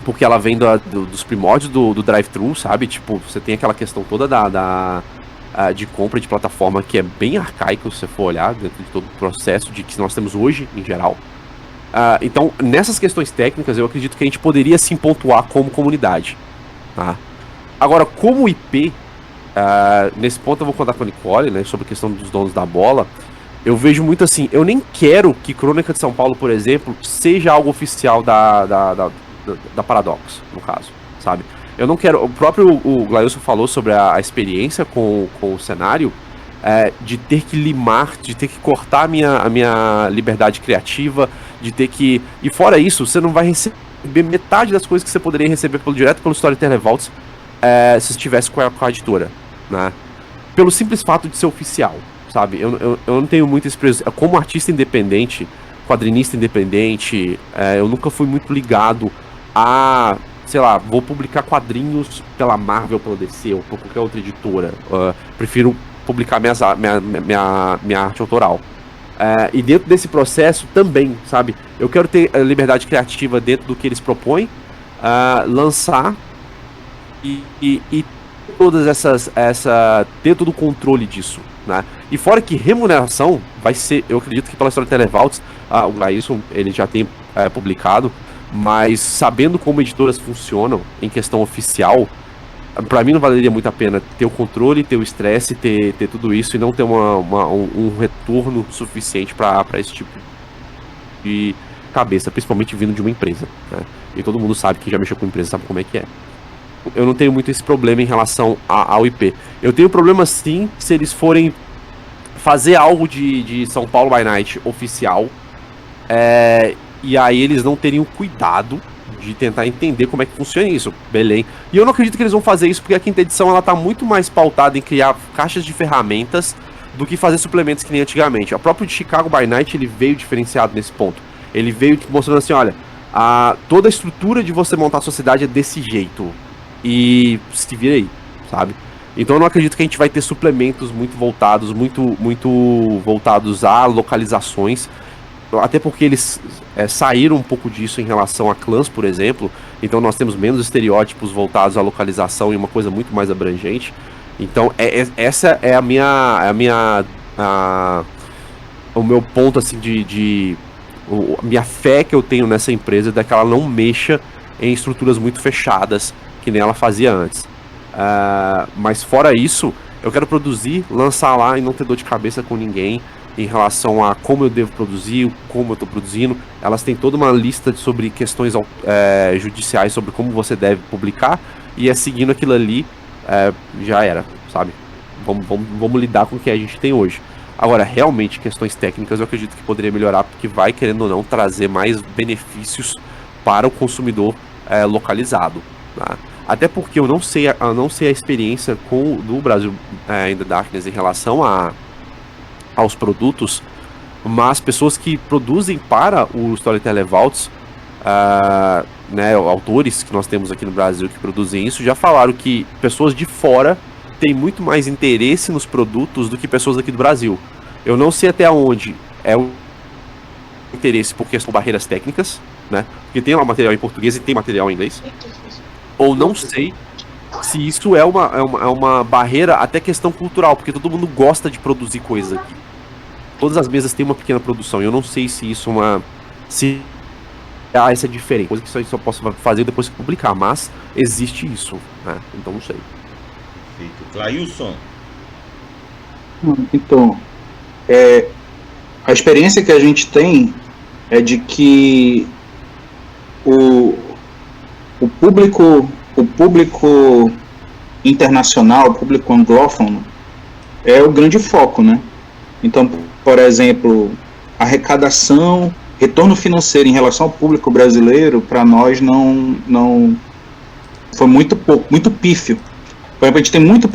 porque ela vem dos primórdios do drive-thru, sabe? Tipo, você tem aquela questão toda de compra de plataforma que é bem arcaica, se você for olhar, dentro de todo o processo que nós temos hoje, em geral. Então, nessas questões técnicas, eu acredito que a gente poderia sim pontuar como comunidade. Tá? Agora, como IP, nesse ponto eu vou contar com a Nicole, né, sobre a questão dos donos da bola. Eu vejo muito assim, eu nem quero que Crônica de São Paulo, por exemplo, seja algo oficial da Paradox, no caso, sabe? Eu não quero, o Glailson falou sobre a experiência com o cenário, de ter que limar, de ter que cortar a minha liberdade criativa, de ter que... E fora isso, você não vai receber metade das coisas que você poderia receber direto pelo Storyteller Vaults se você estivesse com a editora, né? Pelo simples fato de ser oficial, sabe? Eu não tenho muita experiência. Como artista independente, quadrinista independente, eu nunca fui muito ligado a... sei lá, vou publicar quadrinhos pela Marvel, pela DC ou por qualquer outra editora. Prefiro publicar minha arte autoral. E dentro desse processo também, sabe? Eu quero ter liberdade criativa dentro do que eles propõem, lançar e todas ter todo o controle disso, né? E fora que remuneração vai ser, eu acredito que pela Storyteller Vaults, o Glailson, ele já tem publicado, mas sabendo como editoras funcionam em questão oficial, pra mim não valeria muito a pena ter o controle, ter o estresse, ter tudo isso e não ter um retorno suficiente pra esse tipo de cabeça, principalmente vindo de uma empresa, né? E todo mundo sabe, quem já mexeu com empresa sabe como é que é. Eu não tenho muito esse problema em relação ao IP. Eu tenho problema sim se eles forem fazer algo de São Paulo by Night oficial, e aí eles não teriam cuidado de tentar entender como é que funciona isso, belém. E eu não acredito que eles vão fazer isso, porque a quinta edição ela tá muito mais pautada em criar caixas de ferramentas do que fazer suplementos que nem antigamente. O próprio Chicago by Night, ele veio diferenciado nesse ponto. Ele veio mostrando assim, olha, toda a estrutura de você montar a sociedade é desse jeito. E se vira aí, sabe? Então eu não acredito que a gente vai ter suplementos muito voltados a localizações. Até porque eles saíram um pouco disso em relação a clãs, por exemplo. Então nós temos menos estereótipos voltados à localização e uma coisa muito mais abrangente. Então essa é o meu ponto assim a minha fé que eu tenho nessa empresa é que ela não mexa em estruturas muito fechadas que nem ela fazia antes. Mas fora isso, eu quero produzir, lançar lá e não ter dor de cabeça com ninguém em relação a como eu devo produzir, como eu estou produzindo. Elas têm toda uma lista sobre questões judiciais sobre como você deve publicar, e seguindo aquilo ali, já era, sabe? Vamos lidar com o que a gente tem hoje. Agora, realmente, questões técnicas eu acredito que poderia melhorar, porque vai, querendo ou não, trazer mais benefícios para o consumidor localizado, tá? Até porque eu não sei a experiência do Brasil in the Darkness em relação aos produtos, mas pessoas que produzem para o Storyteller Vaults, autores que nós temos aqui no Brasil que produzem isso, já falaram que pessoas de fora têm muito mais interesse nos produtos do que pessoas aqui do Brasil. Eu não sei até onde é o interesse por questão de barreiras técnicas, né? Porque tem lá material em português e tem material em inglês. Ou não sei se isso é uma barreira até questão cultural, porque todo mundo gosta de produzir coisas aqui. Todas as mesas têm uma pequena produção. Eu não sei se isso essa é diferente. Coisa que só posso fazer depois que publicar, mas existe isso, né? Então não sei. Perfeito. Clailson. Então, a experiência que a gente tem é de que o público internacional, o público anglófono, é o grande foco, né? Então, por exemplo, arrecadação, retorno financeiro em relação ao público brasileiro, para nós não foi muito pouco, muito pífio. Por exemplo, a gente tem muito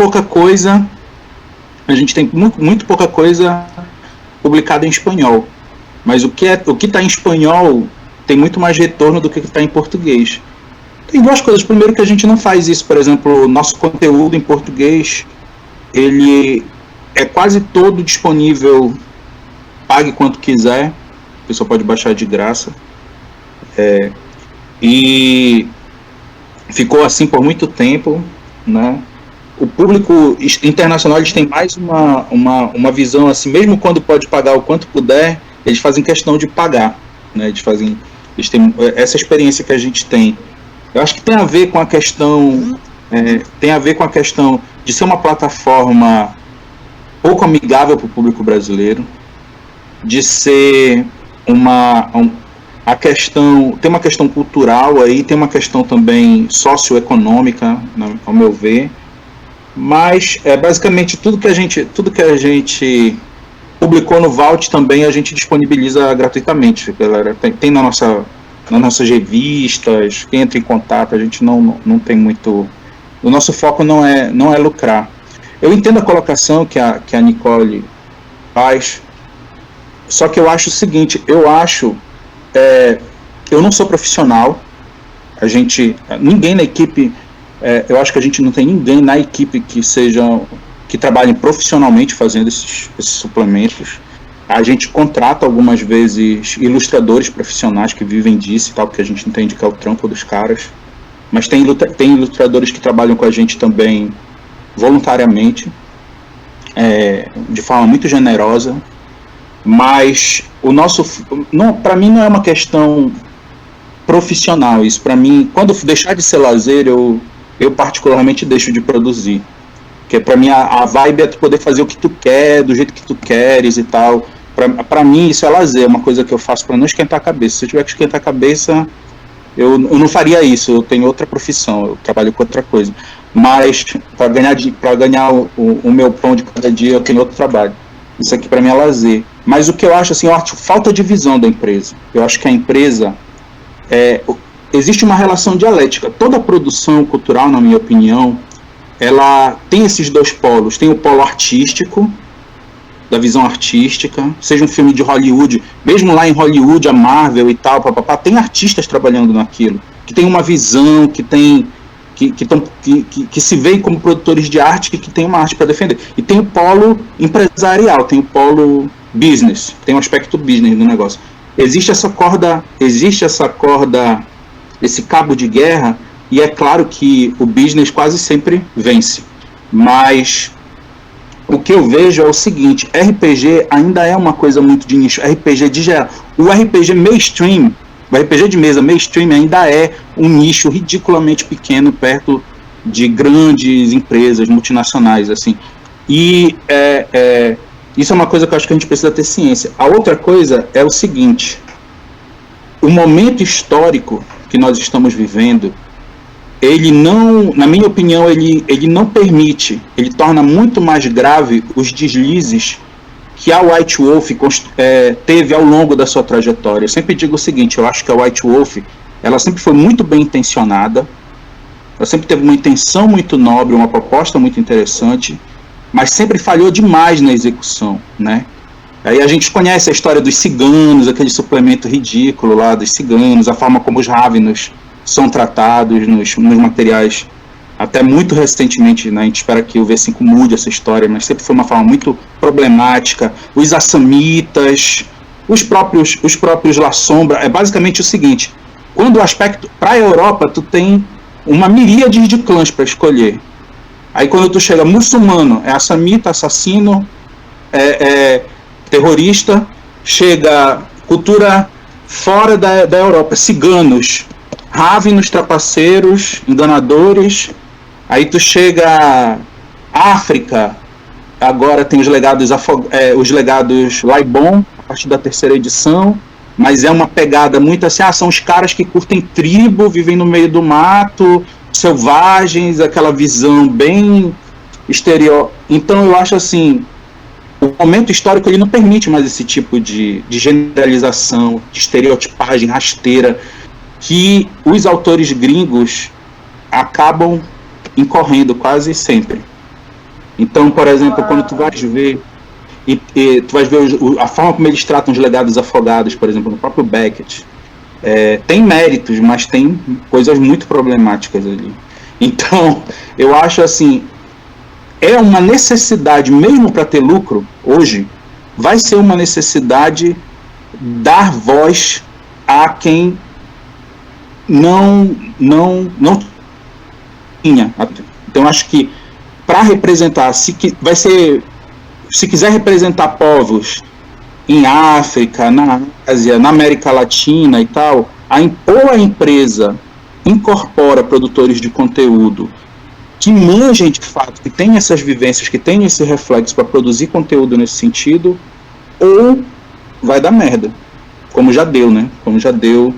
pouca coisa publicada em espanhol, mas o que está em espanhol tem muito mais retorno do que está em português. Tem duas coisas. Primeiro, que a gente não faz isso. Por exemplo, nosso conteúdo em português, ele é quase todo disponível, pague quanto quiser, a pessoa pode baixar de graça, e ficou assim por muito tempo, né? O público internacional, eles têm mais uma visão assim, mesmo quando pode pagar o quanto puder, eles fazem questão de pagar, né? Eles têm essa experiência que a gente tem. Eu acho que tem a ver com a questão de ser uma plataforma pouco amigável para o público brasileiro, de ser tem uma questão cultural aí, tem uma questão também socioeconômica, ao meu ver, mas basicamente tudo que a gente publicou no Vault também a gente disponibiliza gratuitamente, galera. Tem nas nossas revistas, quem entra em contato, a gente não tem muito. O nosso foco não é lucrar. Eu entendo a colocação que a Nicole faz, só que eu acho o seguinte, eu não sou profissional, ninguém na equipe, eu acho que a gente não tem ninguém na equipe que trabalhe profissionalmente fazendo esses suplementos. A gente contrata algumas vezes ilustradores profissionais que vivem disso e tal, porque a gente entende que é o trampo dos caras, mas tem ilustradores que trabalham com a gente também voluntariamente, de forma muito generosa, mas para mim não é uma questão profissional isso. Para mim, quando deixar de ser lazer, eu particularmente deixo de produzir, porque para mim a vibe é tu poder fazer o que tu quer, do jeito que tu queres e tal. Para mim isso é lazer, é uma coisa que eu faço para não esquentar a cabeça. Se eu tiver que esquentar a cabeça, eu não faria isso, eu tenho outra profissão, eu trabalho com outra coisa. Mas para ganhar o meu pão de cada dia, eu tenho outro trabalho. Isso aqui para mim é lazer. Mas o que eu acho, assim, eu acho falta de visão da empresa. Eu acho que a empresa... existe uma relação dialética. Toda produção cultural, na minha opinião, ela tem esses dois polos. Tem o polo artístico, da visão artística, seja um filme de Hollywood, mesmo lá em Hollywood, a Marvel e tal, papapá, tem artistas trabalhando naquilo, que tem uma visão, que se veem como produtores de arte, que tem uma arte para defender. E tem o polo empresarial, tem o polo business, tem um aspecto business do negócio. Existe essa corda, esse cabo de guerra, e é claro que o business quase sempre vence. Mas o que eu vejo é o seguinte: RPG ainda é uma coisa muito de nicho. RPG de geral. O RPG mainstream, o RPG de mesa mainstream ainda é um nicho ridiculamente pequeno perto de grandes empresas multinacionais, assim. E isso é uma coisa que eu acho que a gente precisa ter ciência. A outra coisa é o seguinte: o momento histórico que nós estamos vivendo, ele não, na minha opinião, ele não permite, ele torna muito mais grave os deslizes que a White Wolf teve ao longo da sua trajetória. Eu sempre digo o seguinte: eu acho que a White Wolf, ela sempre foi muito bem intencionada, ela sempre teve uma intenção muito nobre, uma proposta muito interessante, mas sempre falhou demais na execução, né? Aí a gente conhece a história dos ciganos, aquele suplemento ridículo lá dos ciganos, a forma como os Ravenos são tratados nos materiais, até muito recentemente, né? A gente espera que o V5 mude essa história, mas sempre foi uma forma muito problemática. Os Assamitas, os próprios La Sombra, é basicamente o seguinte: quando o aspecto, para a Europa, tu tem uma miríade de clãs para escolher. Aí quando tu chega muçulmano, é Assamita, assassino, terrorista, chega cultura fora da Europa, ciganos, Ravenos, trapaceiros, enganadores. Aí tu chega África, agora tem os legados Laibon, a partir da 3ª edição, mas é uma pegada muito assim, são os caras que curtem tribo, vivem no meio do mato, selvagens, aquela visão bem exterior. Então eu acho assim, o momento histórico ele não permite mais esse tipo de generalização, de estereotipagem rasteira, que os autores gringos acabam incorrendo quase sempre. Então, por exemplo, quando tu vais ver tu vais ver a forma como eles tratam os legados afogados, por exemplo, no próprio Beckett, tem méritos, mas tem coisas muito problemáticas ali. Então, eu acho assim, é uma necessidade, mesmo para ter lucro, hoje, vai ser uma necessidade dar voz a quem não tinha. Então acho que para representar, se quiser representar povos em África, na Ásia, na América Latina e tal, ou a empresa incorpora produtores de conteúdo que manjem de fato, que tenham essas vivências, que tenham esse reflexo para produzir conteúdo nesse sentido, ou vai dar merda, como já deu, né? Como já deu.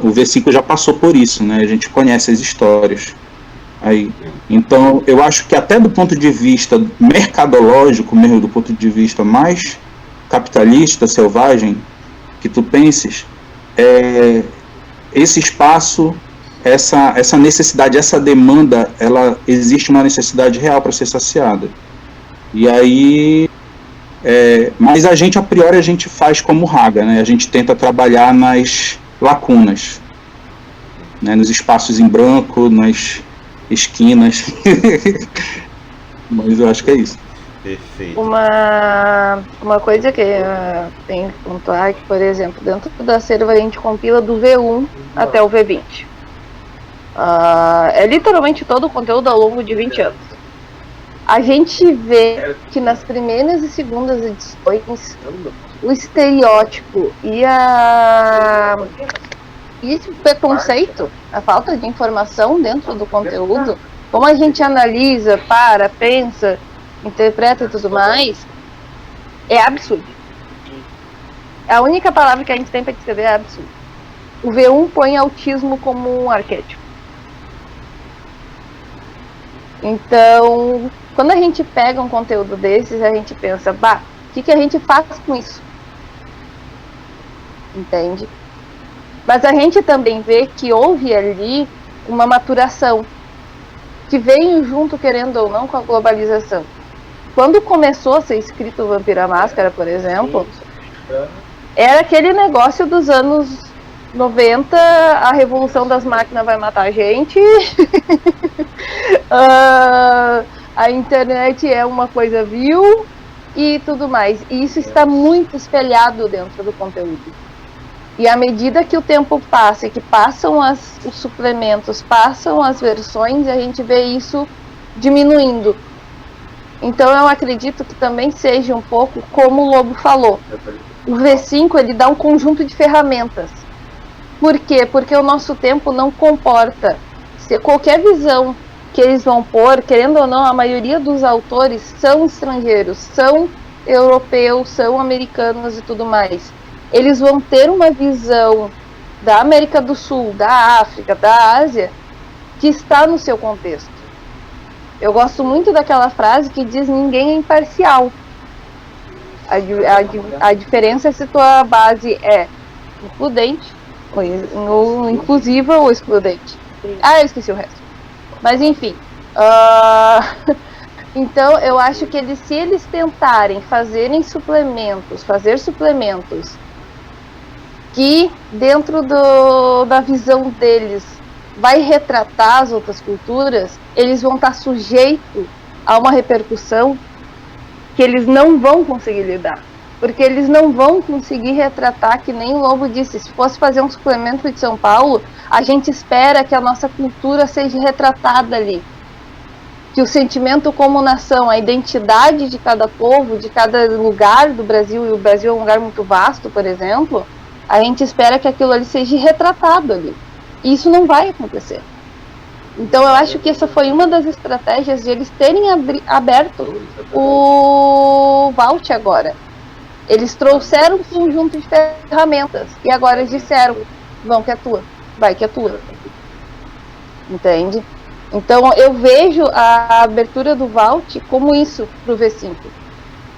O V5 já passou por isso, né? A gente conhece as histórias aí. Então, eu acho que até do ponto de vista mercadológico, mesmo do ponto de vista mais capitalista, selvagem, que tu penses, esse espaço, essa necessidade, essa demanda, ela existe uma necessidade real para ser saciada. E aí, mas a gente, a priori, a gente faz como Haga, né? A gente tenta trabalhar nas lacunas, né, nos espaços em branco, nas esquinas. Mas eu acho que é isso. Perfeito. Uma coisa que tem que pontuar é que, por exemplo, dentro da serva a gente compila do V1 até o V20. É literalmente todo o conteúdo ao longo de 20 anos. A gente vê que nas primeiras e segundas edições o estereótipo e esse preconceito, a falta de informação dentro do conteúdo, como a gente analisa, pensa, interpreta e tudo mais, é absurdo. A única palavra que a gente tem para descrever é absurdo. O V1 põe autismo como um arquétipo. Então, quando a gente pega um conteúdo desses, a gente pensa, O que a gente faz com isso? Entende? Mas a gente também vê que houve ali uma maturação que veio junto, querendo ou não, com a globalização. Quando começou a ser escrito Vampiro à Máscara, por exemplo, era aquele negócio dos anos 90, a revolução das máquinas vai matar a gente, a internet é uma coisa vil e tudo mais. E isso está muito espelhado dentro do conteúdo. E à medida que o tempo passa e que passam os suplementos, passam as versões, a gente vê isso diminuindo. Então eu acredito que também seja um pouco como o Lobo falou. O V5 ele dá um conjunto de ferramentas. Por quê? Porque o nosso tempo não comporta. Se qualquer visão que eles vão pôr, querendo ou não, a maioria dos autores são estrangeiros, são europeus, são americanos e tudo mais. Eles vão ter uma visão da América do Sul, da África, da Ásia, que está no seu contexto. Eu gosto muito daquela frase que diz: ninguém é imparcial. A diferença é se tua base é includente, ou inclusiva ou excludente. Eu esqueci o resto. Mas enfim. Então eu acho que se eles tentarem fazer suplementos que dentro da visão deles vai retratar as outras culturas, eles vão estar sujeitos a uma repercussão que eles não vão conseguir lidar. Porque eles não vão conseguir retratar, que nem o Lobo disse, se fosse fazer um suplemento de São Paulo, a gente espera que a nossa cultura seja retratada ali. Que o sentimento como nação, a identidade de cada povo, de cada lugar do Brasil, e o Brasil é um lugar muito vasto, por exemplo, a gente espera que aquilo ali seja retratado ali. E isso não vai acontecer. Então eu acho que essa foi uma das estratégias de eles terem aberto o Vault agora. Eles trouxeram um conjunto de ferramentas e agora eles disseram: vão que é tua, vai que é tua. Entende? Então eu vejo a abertura do Vault como isso pro V5.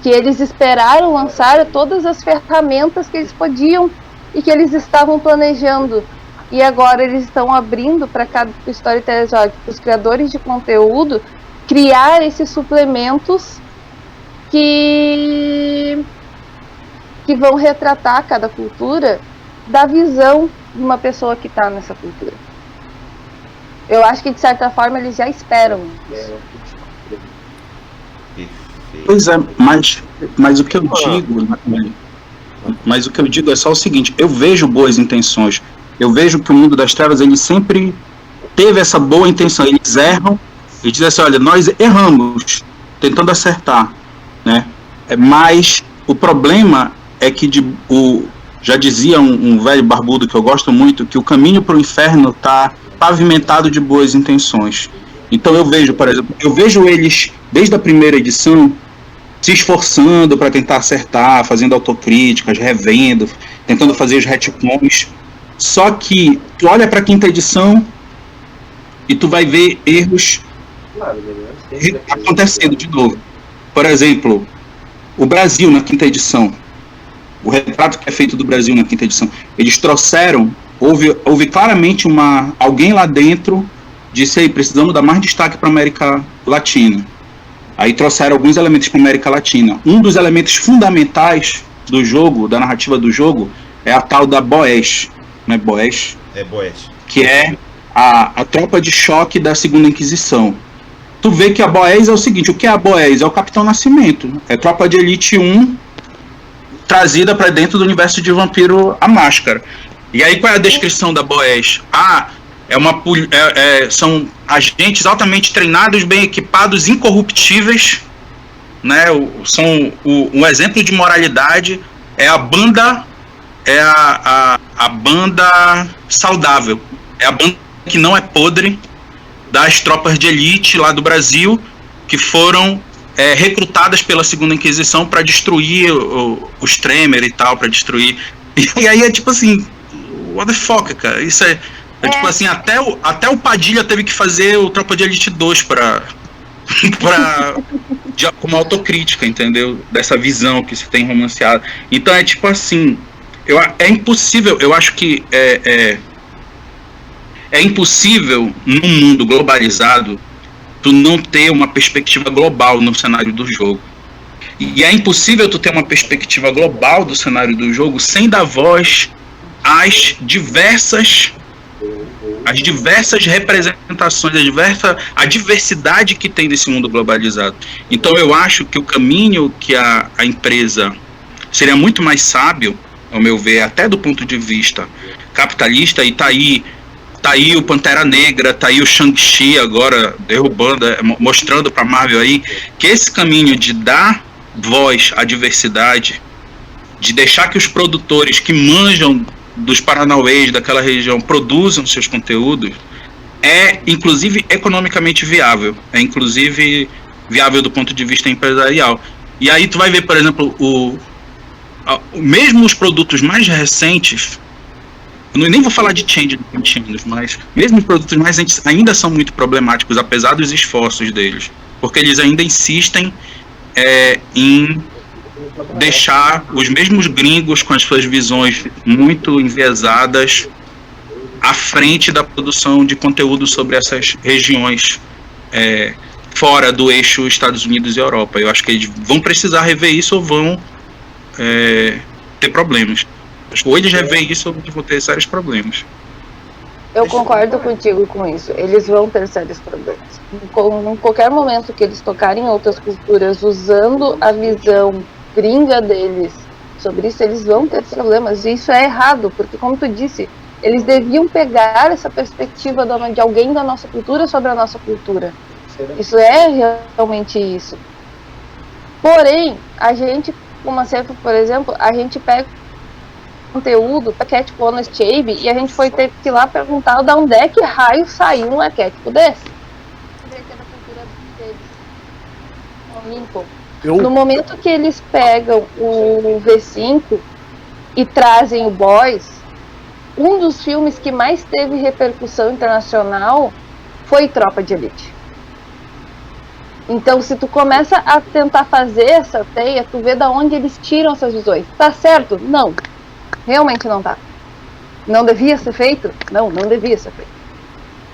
Que eles esperaram lançar todas as ferramentas que eles podiam e que eles estavam planejando. E agora eles estão abrindo para cada storyteller, para os criadores de conteúdo, criar esses suplementos que vão retratar cada cultura da visão de uma pessoa que está nessa cultura. Eu acho que de certa forma eles já esperam isso. Pois é, mas o que eu digo, mas o que eu digo é só o seguinte: eu vejo boas intenções. Eu vejo que o Mundo das Trevas, ele sempre teve essa boa intenção. Eles erram e dizem assim: olha, nós erramos, tentando acertar, né? Mas o problema é que já dizia um velho barbudo que eu gosto muito, que o caminho para o inferno está pavimentado de boas intenções. Então eu vejo, por exemplo, eles, desde a primeira edição, se esforçando para tentar acertar, fazendo autocríticas, revendo, tentando fazer os retcons. Só que tu olha para a quinta edição e tu vai ver erros acontecendo de novo. Por exemplo, o Brasil na quinta edição, o retrato que é feito do Brasil na quinta edição, eles trouxeram, houve claramente alguém lá dentro disse: aí, precisamos dar mais destaque para a América Latina. Aí trouxeram alguns elementos para a América Latina. Um dos elementos fundamentais do jogo, da narrativa do jogo, é a tal da Boés. Não é Boés? É Boés. Que é a tropa de choque da Segunda Inquisição. Tu vê que a Boés é o seguinte: o que é a Boés? É o Capitão Nascimento. É tropa de Elite 1 trazida para dentro do universo de Vampiro à Máscara. E aí qual é a descrição da Boés? São agentes altamente treinados, bem equipados, incorruptíveis, né? São um exemplo de moralidade. É a banda, a banda saudável, é a banda que não é podre das tropas de elite lá do Brasil, que foram recrutadas pela Segunda Inquisição para destruir os Tremere e tal, para destruir. E aí é tipo assim, what the fuck, cara? Isso é tipo assim, até o Padilha teve que fazer o Tropa de Elite 2 pra como autocrítica, entendeu? Dessa visão que se tem romanceado. Então é tipo assim, é impossível, eu acho que é impossível num mundo globalizado tu não ter uma perspectiva global no cenário do jogo. E é impossível tu ter uma perspectiva global do cenário do jogo sem dar voz às diversas representações, a diversidade que tem desse mundo globalizado. Então eu acho que o caminho que a empresa seria muito mais sábio, ao meu ver, até do ponto de vista capitalista, e tá aí o Pantera Negra, tá aí o Shang-Chi agora derrubando, mostrando pra Marvel aí, que esse caminho de dar voz à diversidade, de deixar que os produtores que manjam dos paranauês daquela região produzam seus conteúdos, é inclusive economicamente viável, é inclusive viável do ponto de vista empresarial. E aí tu vai ver, por exemplo, mesmo os produtos mais recentes, eu nem vou falar de Change de 20 anos, mas mesmo os produtos mais recentes ainda são muito problemáticos, apesar dos esforços deles, porque eles ainda insistem em deixar os mesmos gringos com as suas visões muito enviesadas à frente da produção de conteúdo sobre essas regiões fora do eixo Estados Unidos e Europa. Eu acho que eles vão precisar rever isso ou vão ter problemas. Acho que ou eles rever isso ou vão ter sérios problemas. Eu concordo contigo com isso. Eles vão ter sérios problemas. Em qualquer momento que eles tocarem outras culturas usando a visão gringa deles sobre isso, eles vão ter problemas. E isso é errado, porque, como tu disse, eles deviam pegar essa perspectiva de alguém da nossa cultura sobre a nossa cultura. Isso é realmente isso. Porém, a gente, como a CEF, por exemplo, a gente pega conteúdo do arquétipo Honest Abe e a gente foi ter que ir lá perguntar de onde é que raio saiu um arquétipo desse. No momento que eles pegam o V5 e trazem o Boys, um dos filmes que mais teve repercussão internacional foi Tropa de Elite. Então, se tu começa a tentar fazer essa teia, tu vê da onde eles tiram essas visões. Tá certo? Não. Realmente não tá. Não devia ser feito? Não devia ser feito.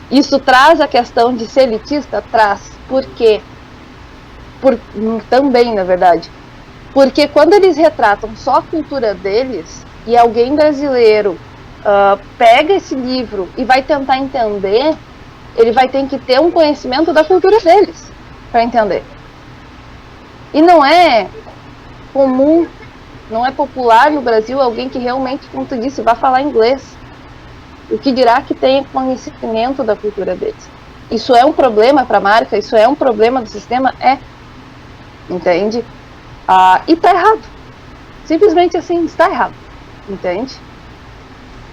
Isso traz a questão de ser elitista? Traz. Por quê? Também, na verdade. Porque quando eles retratam só a cultura deles, e alguém brasileiro pega esse livro e vai tentar entender, ele vai ter que ter um conhecimento da cultura deles para entender. E não é comum, não é popular no Brasil alguém que realmente, como tu disse, vai falar inglês. O que dirá que tenha conhecimento da cultura deles. Isso é um problema para a marca, isso é um problema do sistema, entende? E tá errado. Simplesmente assim, está errado, entende?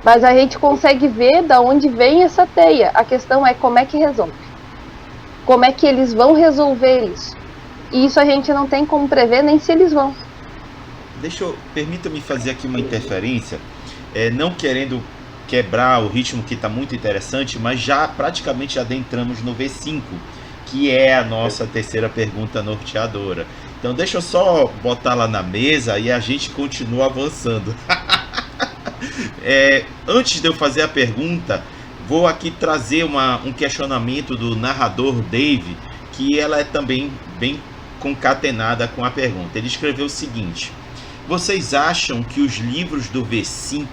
Mas a gente consegue ver da onde vem essa teia. A questão é como é que resolve. Como é que eles vão resolver isso? E isso a gente não tem como prever nem se eles vão. Permita-me fazer aqui uma interferência, não querendo quebrar o ritmo que está muito interessante, mas já praticamente adentramos no V5, que é a nossa terceira pergunta norteadora. Então deixa eu só botar lá na mesa e a gente continua avançando. Antes de eu fazer a pergunta, vou aqui trazer um questionamento do narrador Dave, que ela é também bem concatenada com a pergunta. Ele escreveu o seguinte: vocês acham que os livros do V5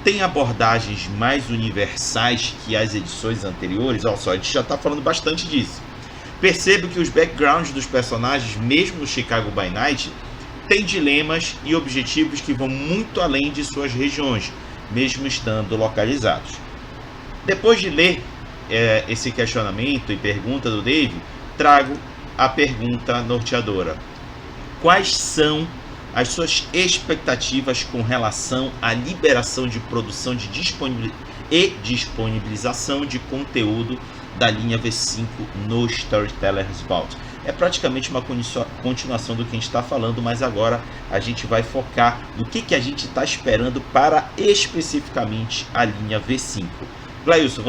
têm abordagens mais universais que as edições anteriores? Olha só, a gente já está falando bastante disso. Percebo que os backgrounds dos personagens, mesmo no Chicago by Night, têm dilemas e objetivos que vão muito além de suas regiões, mesmo estando localizados. Depois de ler esse questionamento e pergunta do Dave, trago a pergunta norteadora. Quais são as suas expectativas com relação à liberação de produção e disponibilização de conteúdo da linha V5 no Storytellers Vault? É praticamente uma continuação do que a gente está falando, mas agora a gente vai focar no que a gente está esperando para especificamente a linha V5. Glailson,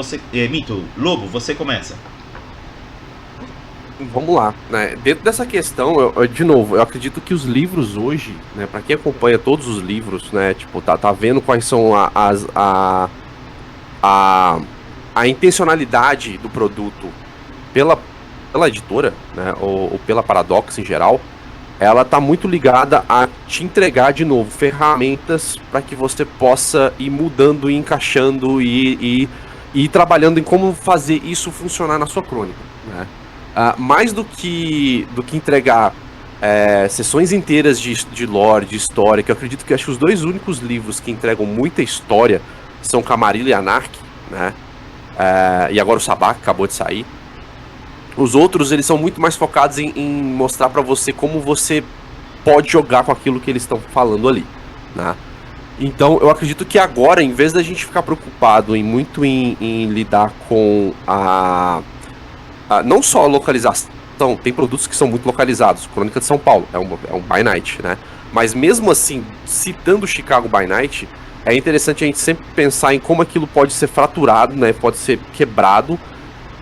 Lobo, você começa. Vamos lá, né? Dentro dessa questão, de novo, eu acredito que os livros hoje, né, para quem acompanha todos os livros, né, tipo, tá vendo quais são a intencionalidade do produto pela editora, né, ou pela Paradox em geral, ela tá muito ligada a te entregar de novo ferramentas para que você possa ir mudando e encaixando e ir trabalhando em como fazer isso funcionar na sua crônica, né? Mais do que entregar sessões inteiras de lore, de história, que eu acredito que acho que os dois únicos livros que entregam muita história são Camarilla e Anarchy, né? E agora o Sabá, que acabou de sair. Os outros, eles são muito mais focados em mostrar pra você como você pode jogar com aquilo que eles estão falando ali, né? Então, eu acredito que agora, em vez da gente ficar preocupado em lidar com não só a localização, tem produtos que são muito localizados. Crônica de São Paulo é um by night, né? Mas mesmo assim, citando Chicago by night, é interessante a gente sempre pensar em como aquilo pode ser fraturado, né? Pode ser quebrado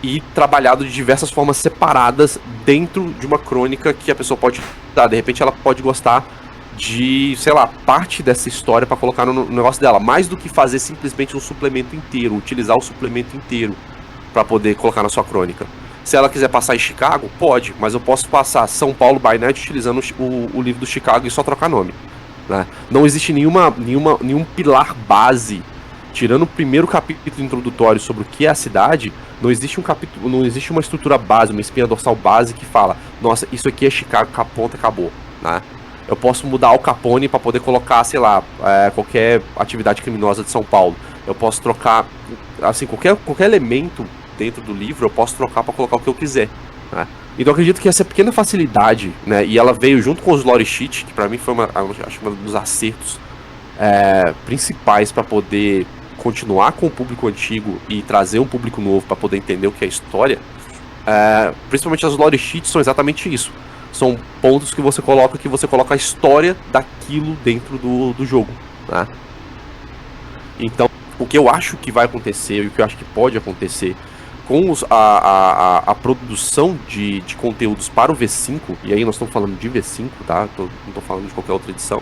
e trabalhado de diversas formas separadas dentro de uma crônica que a pessoa pode dar. De repente ela pode gostar de, sei lá, parte dessa história para colocar no negócio dela, mais do que fazer simplesmente um suplemento inteiro, utilizar o suplemento inteiro para poder colocar na sua crônica. Se ela quiser passar em Chicago, pode, mas eu posso passar São Paulo by Night utilizando o livro do Chicago e só trocar nome, né? Não existe nenhum pilar base, tirando o primeiro capítulo introdutório sobre o que é a cidade. Não existe não existe uma estrutura base, uma espinha dorsal base que fala, nossa, isso aqui é Chicago, ponto, acabou, né? Eu posso mudar Al Capone para poder colocar, sei lá, qualquer atividade criminosa de São Paulo. Eu posso trocar, assim, qualquer elemento dentro do livro eu posso trocar para colocar o que eu quiser, né? Então eu acredito que essa pequena facilidade, né, e ela veio junto com os lore sheet, que para mim foi acho um dos acertos principais para poder continuar com o público antigo e trazer um público novo para poder entender o que é história. Principalmente as lore sheets são exatamente isso. São pontos que você coloca a história daquilo dentro do jogo, né? Então, o que eu acho que vai acontecer e o que eu acho que pode acontecer com a produção de conteúdos para o V5, e aí nós estamos falando de V5, tá? Não estou falando de qualquer outra edição,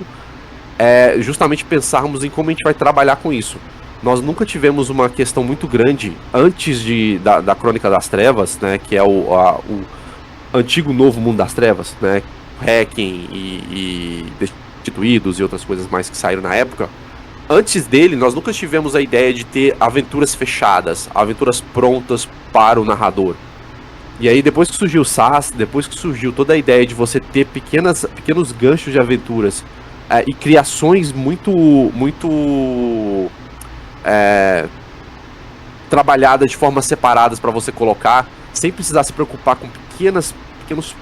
é justamente pensarmos em como a gente vai trabalhar com isso. Nós nunca tivemos uma questão muito grande antes da Crônica das Trevas, né? Que é o antigo novo mundo das trevas, né? Hacking e Destituídos e outras coisas mais que saíram na época. Antes dele, nós nunca tivemos a ideia de ter aventuras fechadas, aventuras prontas para o narrador. E aí, depois que surgiu o SAS, depois que surgiu toda a ideia de você ter pequenos ganchos de aventuras e criações muito trabalhadas de formas separadas para você colocar, sem precisar se preocupar com pequenos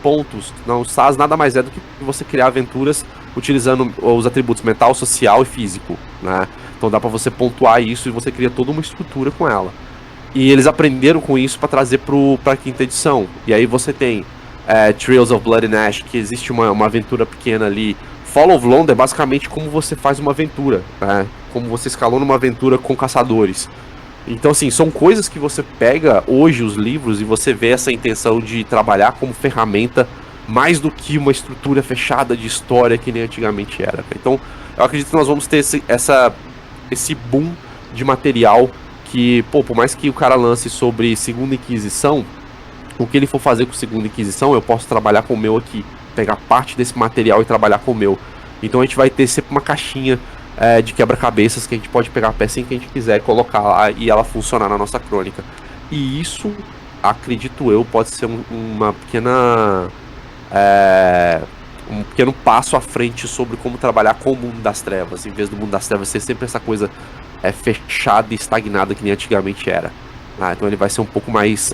pontos. Não, o SAS nada mais é do que você criar aventuras utilizando os atributos mental, social e físico, né? Então dá pra você pontuar isso e você cria toda uma estrutura com ela. E eles aprenderam com isso pra trazer pra quinta edição. E aí você tem Trails of Blood and Ash, que existe uma aventura pequena ali. Fall of London é basicamente como você faz uma aventura, né? Como você escalou numa aventura com caçadores. Então, assim, são coisas que você pega hoje os livros e você vê essa intenção de trabalhar como ferramenta mais do que uma estrutura fechada de história que nem antigamente era. Então, eu acredito que nós vamos ter esse boom de material que, pô, por mais que o cara lance sobre Segunda Inquisição, o que ele for fazer com Segunda Inquisição, eu posso trabalhar com o meu aqui, pegar parte desse material e trabalhar com o meu. Então a gente vai ter sempre uma caixinha de quebra-cabeças que a gente pode pegar a peça em que a gente quiser e colocar lá e ela funcionar na nossa crônica. E isso, acredito eu, pode ser uma pequena... um pequeno passo à frente sobre como trabalhar com o mundo das trevas, em vez do mundo das trevas ser sempre essa coisa fechada e estagnada que nem antigamente era. Então ele vai ser um pouco mais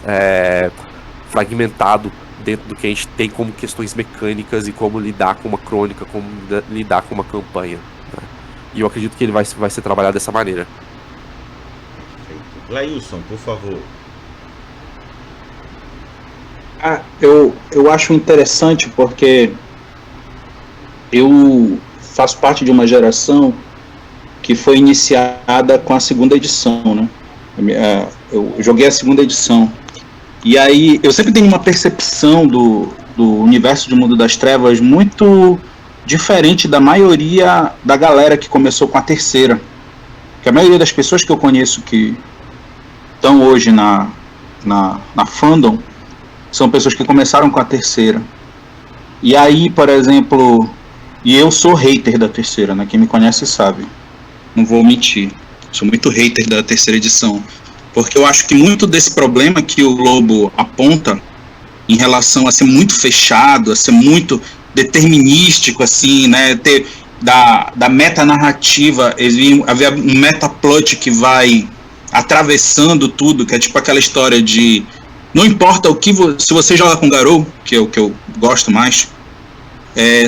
fragmentado dentro do que a gente tem como questões mecânicas e como lidar com uma crônica, como lidar com uma campanha. E eu acredito que ele vai ser trabalhado dessa maneira. Lailson, por favor. Eu acho interessante porque eu faço parte de uma geração que foi iniciada com a segunda edição, né? Eu joguei a segunda edição E aí eu sempre tenho uma percepção do universo de Mundo das Trevas muito diferente da maioria da galera que começou com a terceira. Porque a maioria das pessoas que eu conheço que estão hoje na fandom são pessoas que começaram com a terceira. E aí, por exemplo, e eu sou hater da terceira, né? Quem me conhece sabe. Não vou mentir. Sou muito hater da terceira edição. Porque eu acho que muito desse problema que o Lobo aponta em relação a ser muito fechado, a ser muito determinístico, assim, né? Da metanarrativa, havia um metaplot que vai atravessando tudo, que é tipo aquela história de não importa o que se você joga com Garou, que é o que eu gosto mais,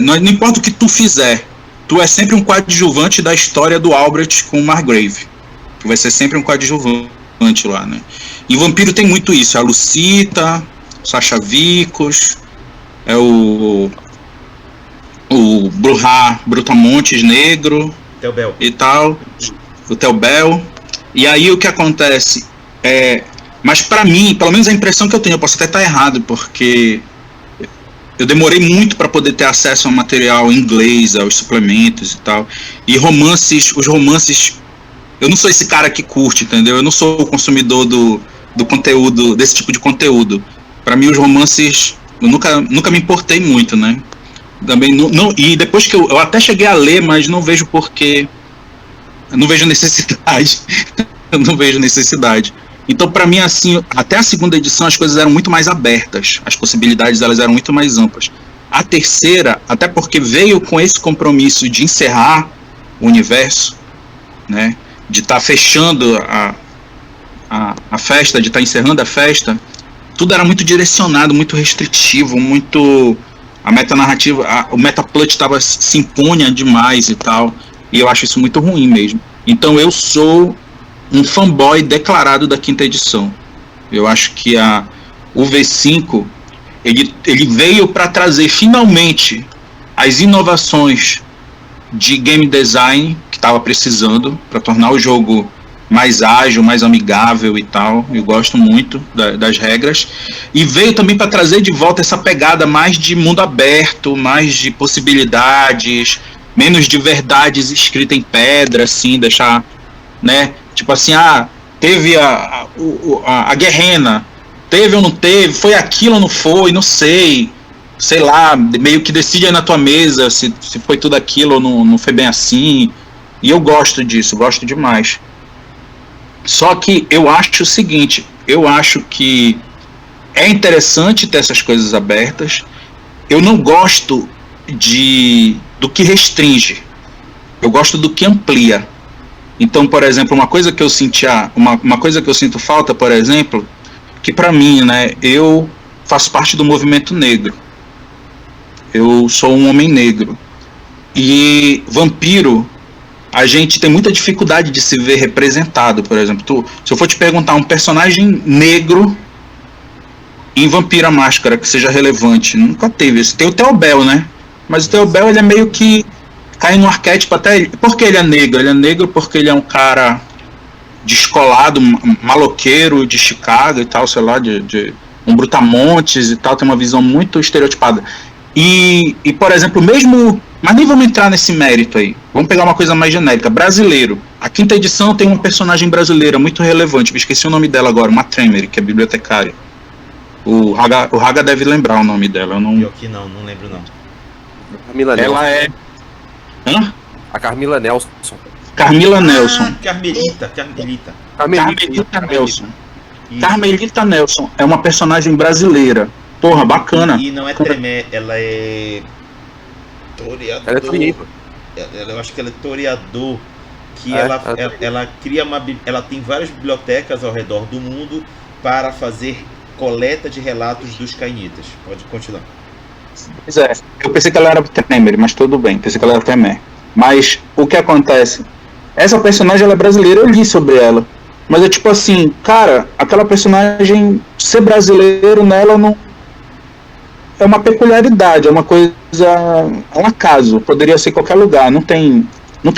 não importa o que tu fizer, tu é sempre um coadjuvante da história do Albrecht com o Margrave. Tu vai ser sempre um coadjuvante lá, né? E Vampiro tem muito isso, a Lucita, Sasha Vicos, o Brutamontes Negro Teobel. E tal, o Teobel. E aí o que acontece mas pra mim, pelo menos a impressão que eu tenho, eu posso até estar errado, porque eu demorei muito para poder ter acesso ao material em inglês, aos suplementos e tal. E os romances, eu não sou esse cara que curte, entendeu? Eu não sou o consumidor do conteúdo, desse tipo de conteúdo. Para mim, os romances, eu nunca me importei muito, né? Também não, e depois que eu até cheguei a ler, mas não vejo porquê, eu não vejo necessidade. Eu não vejo necessidade. Então, para mim, assim, até a segunda edição as coisas eram muito mais abertas, as possibilidades elas eram muito mais amplas. A terceira, até porque veio com esse compromisso de encerrar o universo, né, de estar fechando a festa, de estar encerrando a festa, tudo era muito direcionado, muito restritivo, muito... A metanarrativa, o metaplot se impunha demais e tal, e eu acho isso muito ruim mesmo. Então eu sou um fanboy declarado da quinta edição. Eu acho que o V5 ele veio para trazer finalmente as inovações de game design que estava precisando para tornar o jogo mais ágil, mais amigável e tal. Eu gosto muito das regras. E veio também para trazer de volta essa pegada mais de mundo aberto, mais de possibilidades, menos de verdades escritas em pedra, assim, deixar, né? Tipo assim, teve a guerrena, teve ou não teve, foi aquilo ou não foi, não sei lá, meio que decide aí na tua mesa se foi tudo aquilo ou não foi bem assim. E eu gosto disso, gosto demais. Só que eu acho o seguinte, eu acho que é interessante ter essas coisas abertas. Eu não gosto do que restringe, eu gosto do que amplia. Então, por exemplo, uma coisa que eu sinto falta, por exemplo, que para mim, né, eu faço parte do movimento negro. Eu sou um homem negro. E Vampiro, a gente tem muita dificuldade de se ver representado, por exemplo. Se eu for te perguntar um personagem negro em Vampiro a Máscara que seja relevante, nunca teve. Tem o Teobel, né? Mas o Teobel, ele é meio que cai no arquétipo até... Por que ele é negro? Ele é negro porque ele é um cara descolado, maloqueiro de Chicago e tal, sei lá, de um brutamontes e tal, tem uma visão muito estereotipada. E por exemplo, mesmo... Mas nem vamos entrar nesse mérito aí. Vamos pegar uma coisa mais genérica. Brasileiro. A quinta edição tem uma personagem brasileira muito relevante. Me esqueci o nome dela agora. Uma Tremery, que é bibliotecária. O Raga deve lembrar o nome dela. Eu não... Eu aqui não lembro não. Carmila Ela Nelson. Hã? A Carmila Nelson. Carmila Nelson. Carmelita. Carmelita Nelson. Isso. Carmelita Nelson é uma personagem brasileira. Porra, bacana. E não é Tremé, ela é... Toreador. Ela é toreador. Eu acho que ela é toreador. Que ela cria ela tem várias bibliotecas ao redor do mundo para fazer coleta de relatos dos cainitas. Pode continuar. Pois é, eu pensei que ela era Tremery, mas tudo bem, pensei que ela era Tremé. Mas o que acontece? Essa personagem ela é brasileira, eu li sobre ela. Mas é tipo assim, cara, aquela personagem ser brasileiro nela não é uma peculiaridade, é uma coisa, é um acaso, poderia ser qualquer lugar, não tem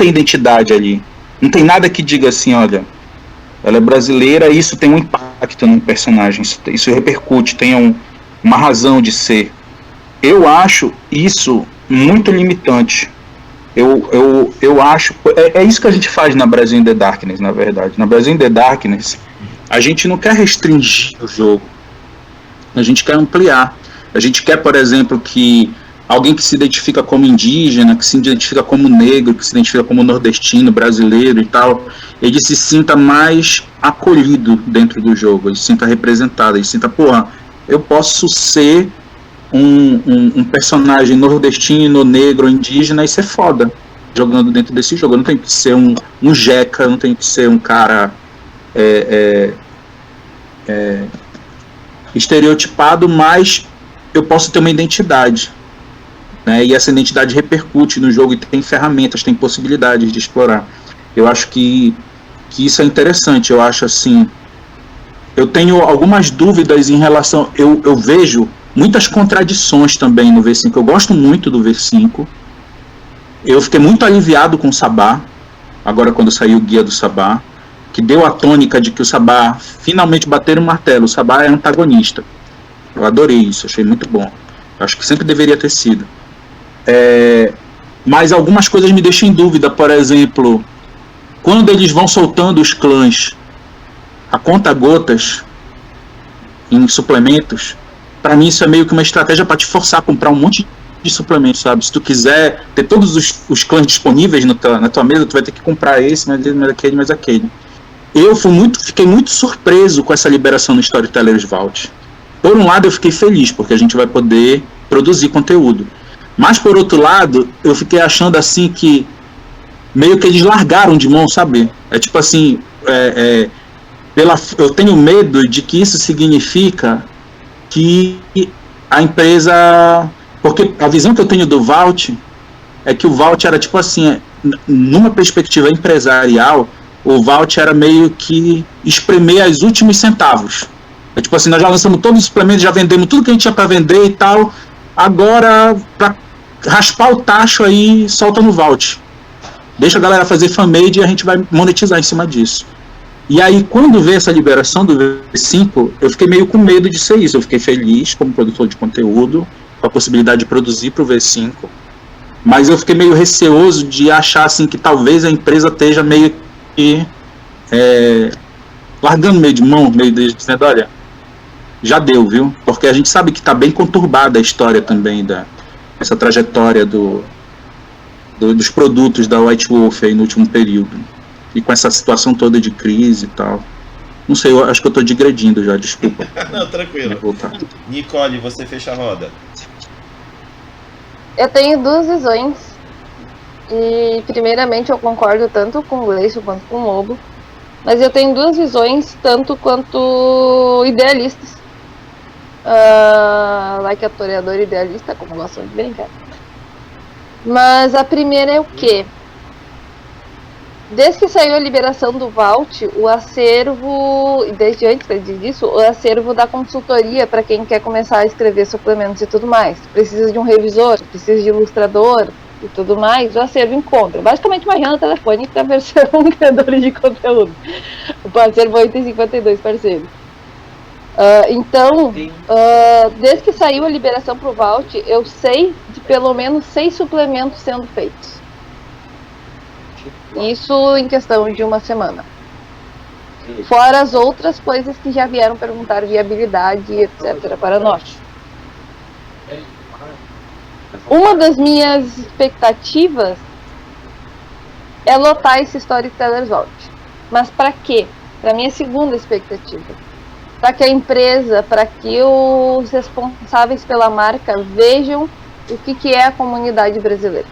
identidade ali. Não tem nada que diga assim, olha, ela é brasileira e isso tem um impacto impactando um personagem, isso repercute, tem uma razão de ser. Eu acho isso muito limitante. Eu acho... É isso que a gente faz na Brasil in the Darkness, na verdade. Na Brasil in the Darkness, a gente não quer restringir o jogo. A gente quer ampliar. A gente quer, por exemplo, que alguém que se identifica como indígena, que se identifica como negro, que se identifica como nordestino, brasileiro e tal, ele se sinta mais acolhido dentro do jogo, ele se sinta representado, ele se sinta, porra, eu posso ser um personagem nordestino, negro, indígena e ser foda jogando dentro desse jogo. Eu não tenho que ser um jeca, eu não tenho que ser um cara estereotipado, mas eu posso ter uma identidade, né? E essa identidade repercute no jogo e tem ferramentas, tem possibilidades de explorar. Eu acho que isso é interessante. Eu acho assim, eu tenho algumas dúvidas em relação, eu vejo muitas contradições também no V5. Eu gosto muito do V5. Eu fiquei muito aliviado com o Sabá, agora quando saiu o guia do Sabá, que deu a tônica de que o Sabá finalmente bateram o martelo. O Sabá é antagonista. Eu adorei isso, achei muito bom. Acho que sempre deveria ter sido. Mas algumas coisas me deixam em dúvida. Por exemplo, quando eles vão soltando os clãs a conta-gotas em suplementos, para mim isso é meio que uma estratégia para te forçar a comprar um monte de suplementos, sabe? Se tu quiser ter todos os clãs disponíveis na tua mesa, tu vai ter que comprar esse, mais aquele, mais aquele. Eu fiquei muito surpreso com essa liberação no Storytellers Vault. Por um lado eu fiquei feliz, porque a gente vai poder produzir conteúdo. Mas por outro lado, eu fiquei achando assim que meio que eles largaram de mão, sabe? É tipo assim, eu tenho medo de que isso significa que a empresa... Porque a visão que eu tenho do Vault é que o Vault era tipo assim, numa perspectiva empresarial, o Vault era meio que espremer os últimos centavos. É tipo assim, nós já lançamos todos os suplementos, já vendemos tudo que a gente tinha para vender e tal. Agora, para raspar o tacho aí, solta no Vault. Deixa a galera fazer fan-made e a gente vai monetizar em cima disso. E aí, quando veio essa liberação do V5, eu fiquei meio com medo de ser isso. Eu fiquei feliz como produtor de conteúdo, com a possibilidade de produzir para o V5. Mas eu fiquei meio receoso de achar assim, que talvez a empresa esteja meio que largando meio de mão, meio dizendo, olha, já deu, viu? Porque a gente sabe que está bem conturbada a história também essa trajetória dos produtos da White Wolf aí no último período. E com essa situação toda de crise e tal. Não sei, eu acho que eu estou digredindo já, desculpa. Não, tranquilo. Nicole, você fecha a roda. Eu tenho duas visões. E primeiramente eu concordo tanto com o Gleison quanto com o Lobo. Mas eu tenho duas visões, tanto quanto idealistas. Like a toreadora idealista, como gostam de brincar. Mas a primeira é o quê? Desde que saiu a liberação do Vault, o acervo, desde antes disso, o acervo da consultoria para quem quer começar a escrever suplementos e tudo mais. Precisa de um revisor, precisa de ilustrador e tudo mais, o acervo encontra. Basicamente uma agenda telefônica para versão criadores de conteúdo. O acervo 852 parceiro. Então, desde que saiu a liberação para o Vault, eu sei de pelo menos 6 suplementos sendo feitos. Isso em questão de uma semana. Fora as outras coisas que já vieram perguntar viabilidade, etc. para nós. Uma das minhas expectativas é lotar esse Storytellers Vault. Mas para quê? Para minha segunda expectativa. Para que a empresa, para que os responsáveis pela marca vejam o que é a comunidade brasileira.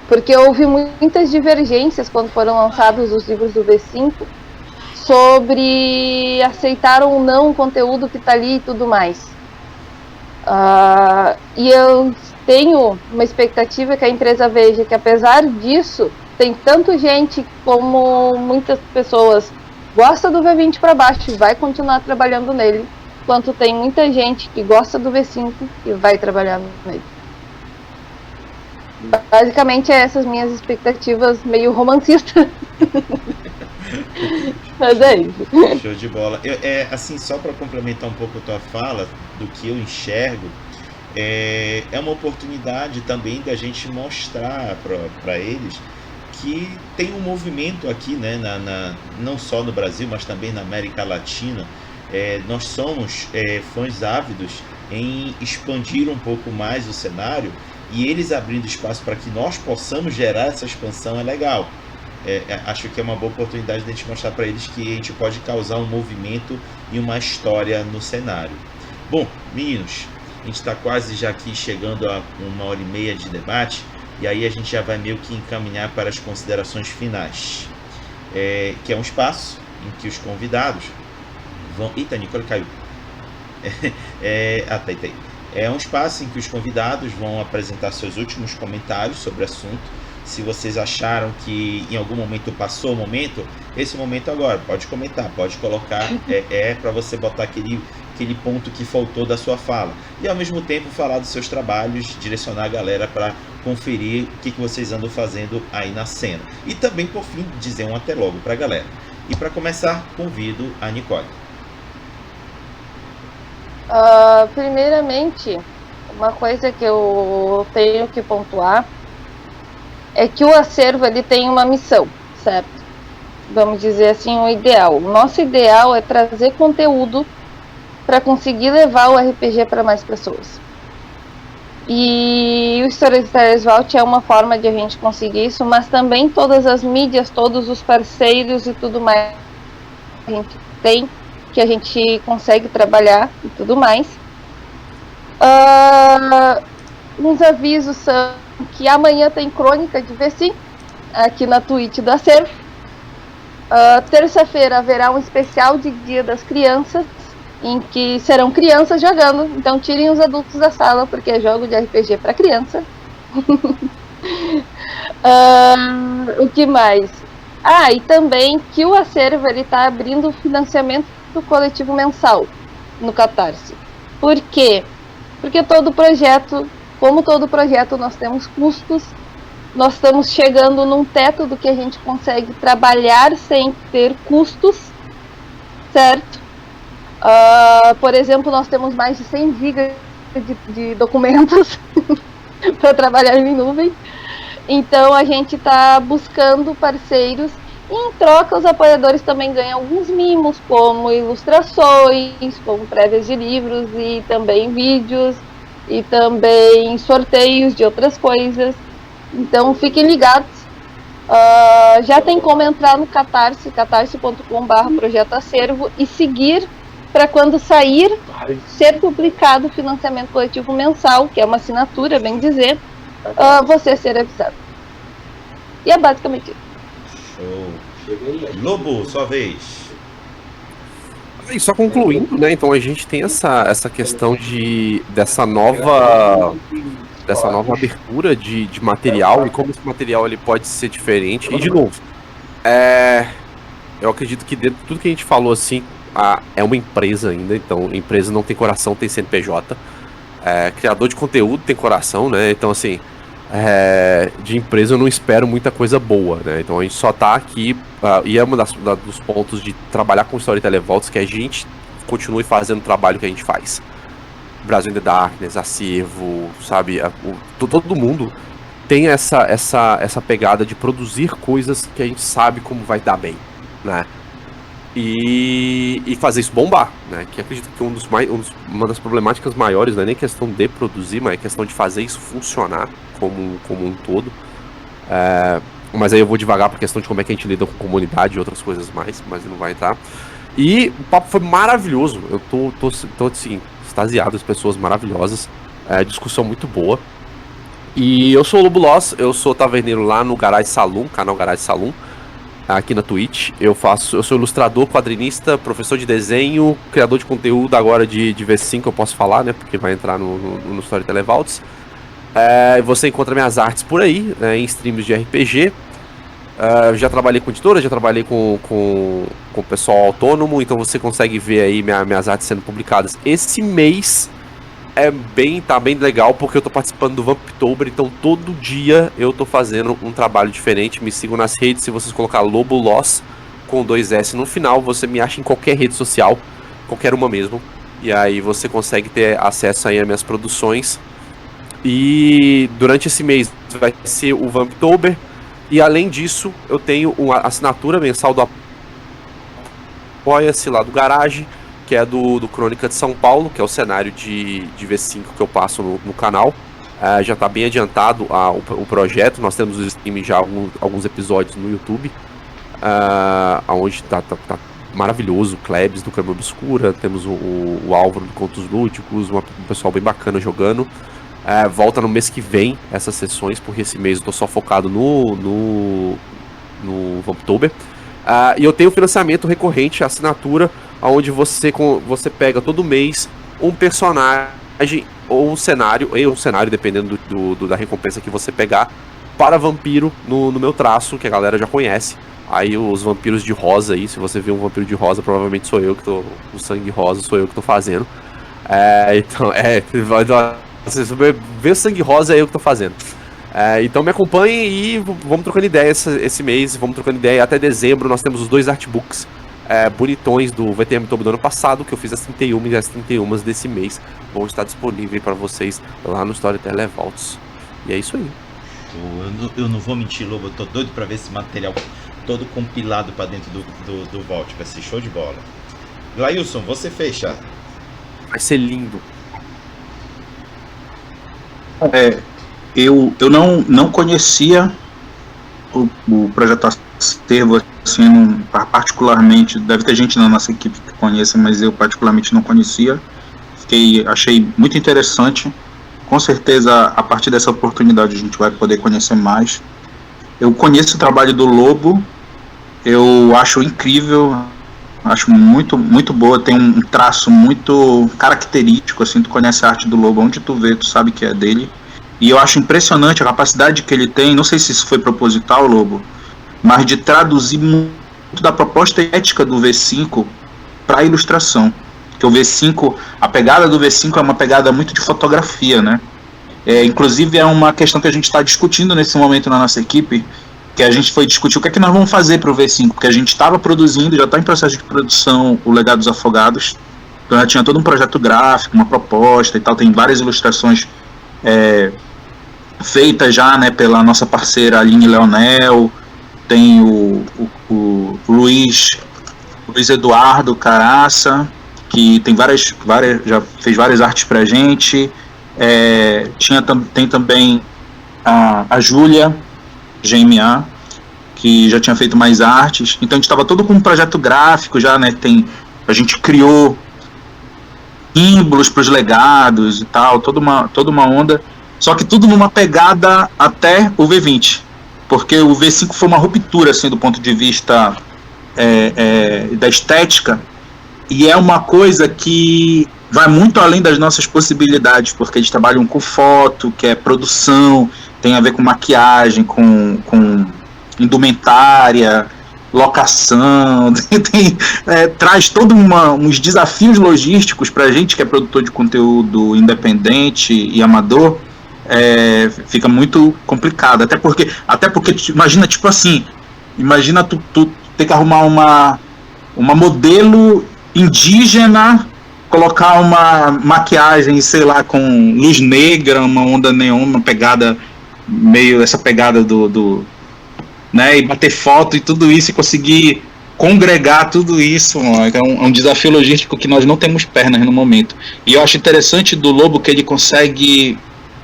Porque houve muitas divergências quando foram lançados os livros do V5 sobre aceitar ou não o conteúdo que está ali e tudo mais. E eu tenho uma expectativa que a empresa veja que, apesar disso, tem tanto gente como muitas pessoas gosta do V20 para baixo e vai continuar trabalhando nele, quanto tem muita gente que gosta do V5 e vai trabalhar nele. Basicamente, essas minhas expectativas meio romancistas. Mas é isso. Show de bola. Assim, só para complementar um pouco a tua fala, do que eu enxergo, é uma oportunidade também da gente mostrar para eles que tem um movimento aqui, né, não só no Brasil, mas também na América Latina. Nós somos fãs ávidos em expandir um pouco mais o cenário, e eles abrindo espaço para que nós possamos gerar essa expansão é legal. Acho que é uma boa oportunidade de a gente mostrar para eles que a gente pode causar um movimento e uma história no cenário. Bom, meninos, a gente está quase já aqui chegando a 1h30 de debate, e aí a gente já vai meio que encaminhar para as considerações finais, que é um espaço em que os convidados vão... Eita, Nicole caiu. Tá aí. É um espaço em que os convidados vão apresentar seus últimos comentários sobre o assunto. Se vocês acharam que em algum momento passou o momento, esse momento agora, pode comentar, pode colocar, para você botar aquele ponto que faltou da sua fala. E ao mesmo tempo falar dos seus trabalhos, direcionar a galera para conferir o que vocês andam fazendo aí na cena. E também, por fim, dizer um até logo para a galera. E para começar, convido a Nicole. Primeiramente, uma coisa que eu tenho que pontuar é que o acervo ele tem uma missão, certo? Vamos dizer assim, o ideal. O nosso ideal é trazer conteúdo para conseguir levar o RPG para mais pessoas. E o Storytellers Vault é uma forma de a gente conseguir isso, mas também todas as mídias, todos os parceiros e tudo mais que a gente tem, que a gente consegue trabalhar e tudo mais. Uns avisos são que amanhã tem crônica de V5 aqui na Twitch do Acervo. Terça-feira haverá um especial de Dia das Crianças, em que serão crianças jogando, então tirem os adultos da sala, porque é jogo de RPG para criança. O que mais? E também que o Acervo está abrindo o financiamento do coletivo mensal no Catarse. Por quê? Porque como todo projeto, nós temos custos, nós estamos chegando num teto do que a gente consegue trabalhar sem ter custos, certo? Por exemplo, nós temos mais de 100 GB de documentos para trabalhar em nuvem. Então a gente está buscando parceiros, e em troca os apoiadores também ganham alguns mimos, como ilustrações, como prévias de livros e também vídeos, e também sorteios de outras coisas. Então fiquem ligados. Já tem como entrar no Catarse, catarse.com/projeto acervo, e seguir para quando sair, ser publicado o financiamento coletivo mensal, que é uma assinatura, bem dizer, você ser avisado. E é basicamente isso. Show. Lobo, sua vez. E só concluindo, né? Então a gente tem essa questão dessa nova abertura de material, e como esse material ele pode ser diferente. E de novo, eu acredito que dentro de tudo que a gente falou assim, é uma empresa ainda, então empresa não tem coração, tem CNPJ. Criador de conteúdo tem coração, né? Então assim, de empresa eu não espero muita coisa boa, né? Então a gente só tá aqui, e é um dos pontos de trabalhar com Storytellers Vault, que a gente continue fazendo o trabalho que a gente faz. Brasil in the Darkness, Acervo, sabe? Todo mundo tem essa pegada de produzir coisas que a gente sabe como vai dar bem, né? E fazer isso bombar, né? Que acredito que uma das problemáticas maiores não é nem questão de produzir, mas é questão de fazer isso funcionar como um todo. Mas aí eu vou devagar pra questão de como é que a gente lida com comunidade e outras coisas mais, mas não vai entrar. E o papo foi maravilhoso, eu tô assim, extasiado, as pessoas maravilhosas, discussão muito boa. E eu sou o Lobo Loss, eu sou taverneiro lá no Garage Saloon, canal Garage Saloon, aqui na Twitch. Eu sou ilustrador, quadrinista, professor de desenho, criador de conteúdo agora de V5, eu posso falar, né, porque vai entrar no Storytellers Vault. Você encontra minhas artes por aí, em streams de RPG. Já trabalhei com editora, já trabalhei com pessoal autônomo, então você consegue ver aí minhas artes sendo publicadas. Esse mês tá bem legal, porque eu tô participando do Vamptober, então todo dia eu tô fazendo um trabalho diferente. Me sigam nas redes, se vocês colocar Lobo Loss com 2S no final. Você me acha em qualquer rede social, qualquer uma mesmo. E aí você consegue ter acesso aí às minhas produções. E durante esse mês vai ser o Vamptober. E além disso, eu tenho uma assinatura mensal do Apoia-se lá do Garage, que é do Crônica de São Paulo, que é o cenário de V5 que eu passo no canal. Já está bem adiantado o projeto. Nós temos o stream já alguns episódios no YouTube, onde está maravilhoso. Klebs do Câmara Obscura, temos o Álvaro do Contos Lúdicos, um pessoal bem bacana jogando. Volta no mês que vem essas sessões, porque esse mês eu estou só focado no Vamptober. E eu tenho financiamento recorrente, assinatura, onde você pega todo mês um personagem ou um cenário, dependendo da recompensa que você pegar, para vampiro no meu traço, que a galera já conhece. Aí os vampiros de rosa aí, se você vê um vampiro de rosa, provavelmente sou eu que tô. O sangue rosa sou eu que tô fazendo. Se você vê o sangue rosa, é eu que tô fazendo. Então me acompanhem e vamos trocando ideia esse mês, vamos trocando ideia até dezembro. Nós temos os 2 artbooks bonitões do VTM Tobo do ano passado, que eu fiz as 31 e as 31 desse mês. Vão estar disponíveis para vocês lá no Storyteller Vaults. E é isso aí. Eu não vou mentir, Lobo, eu tô doido pra ver esse material todo compilado pra dentro do Vault. Vai ser show de bola. Glailson, você fecha. Vai ser lindo. Eu não conhecia o projeto Acervo, assim, particularmente. Deve ter gente na nossa equipe que conheça, mas eu particularmente não conhecia. Achei muito interessante. Com certeza, a partir dessa oportunidade, a gente vai poder conhecer mais. Eu conheço o trabalho do Lobo, eu acho incrível, acho muito, muito boa. Tem um traço muito característico, assim. Tu conhece a arte do Lobo, onde tu vê, tu sabe que é dele. E eu acho impressionante a capacidade que ele tem, não sei se isso foi proposital, Lobo, mas de traduzir muito da proposta ética do V5 para a ilustração. Que o V5, a pegada do V5 é uma pegada muito de fotografia, né? Inclusive é uma questão que a gente está discutindo nesse momento na nossa equipe, que a gente foi discutir o que é que nós vamos fazer para o V5, porque a gente estava produzindo, já está em processo de produção, o Legado dos Afogados. Então já tinha todo um projeto gráfico, uma proposta e tal, tem várias ilustrações feitas já, né, pela nossa parceira Aline Leonel, tem o Luiz Eduardo Caraça, que tem já fez várias artes pra gente. Tem também a Júlia GMA, que já tinha feito mais artes. Então a gente estava todo com um projeto gráfico já, né? A gente criou símbolos para os legados e tal, toda uma onda. Só que tudo numa pegada até o V20, porque o V5 foi uma ruptura, assim, do ponto de vista da estética, e é uma coisa que vai muito além das nossas possibilidades, porque eles trabalham com foto, que é produção, tem a ver com maquiagem, com indumentária, locação, traz todos uns desafios logísticos para a gente que é produtor de conteúdo independente e amador. Fica muito complicado, até porque imagina, tipo assim, tu ter que arrumar uma modelo indígena, colocar uma maquiagem, sei lá, com luz negra, uma onda neon, uma pegada meio essa pegada do né, e bater foto e tudo isso e conseguir congregar tudo isso. É um desafio logístico que nós não temos pernas no momento. E eu acho interessante do Lobo que ele consegue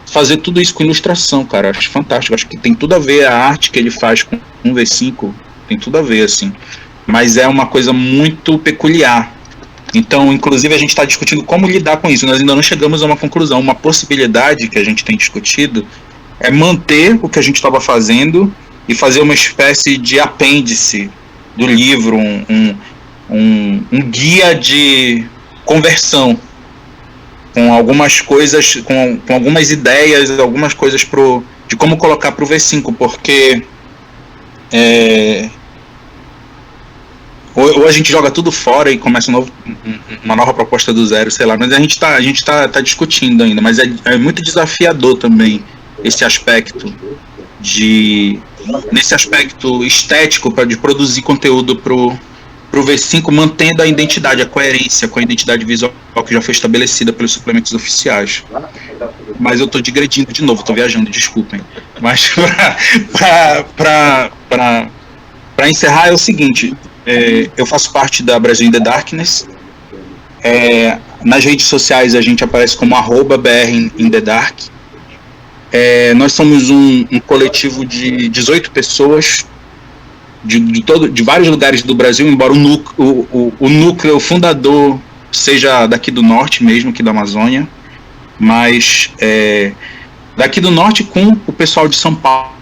fazer tudo isso com ilustração, cara. Eu acho fantástico. Eu acho que tem tudo a ver, a arte que ele faz com um V5 tem tudo a ver, assim. Mas é uma coisa muito peculiar. Então, inclusive, a gente está discutindo como lidar com isso. Nós ainda não chegamos a uma conclusão. Uma possibilidade que a gente tem discutido é manter o que a gente estava fazendo e fazer uma espécie de apêndice do livro, um guia de conversão, com algumas coisas, com algumas ideias, algumas coisas de como colocar para o V5, porque ou a gente joga tudo fora e começa uma nova proposta do zero, sei lá, mas a gente tá discutindo ainda, mas é muito desafiador também esse aspecto de nesse aspecto estético de produzir conteúdo pro V5, mantendo a identidade, a coerência com a identidade visual que já foi estabelecida pelos suplementos oficiais. Mas eu estou digredindo de novo, estou viajando, desculpem. Mas para encerrar é o seguinte, eu faço parte da Brasil in the Darkness. Nas redes sociais a gente aparece como @BRinTheDark. Nós somos um coletivo de 18 pessoas de vários lugares do Brasil, embora o núcleo, o fundador seja daqui do norte mesmo, aqui da Amazônia, mas daqui do norte com o pessoal de São Paulo,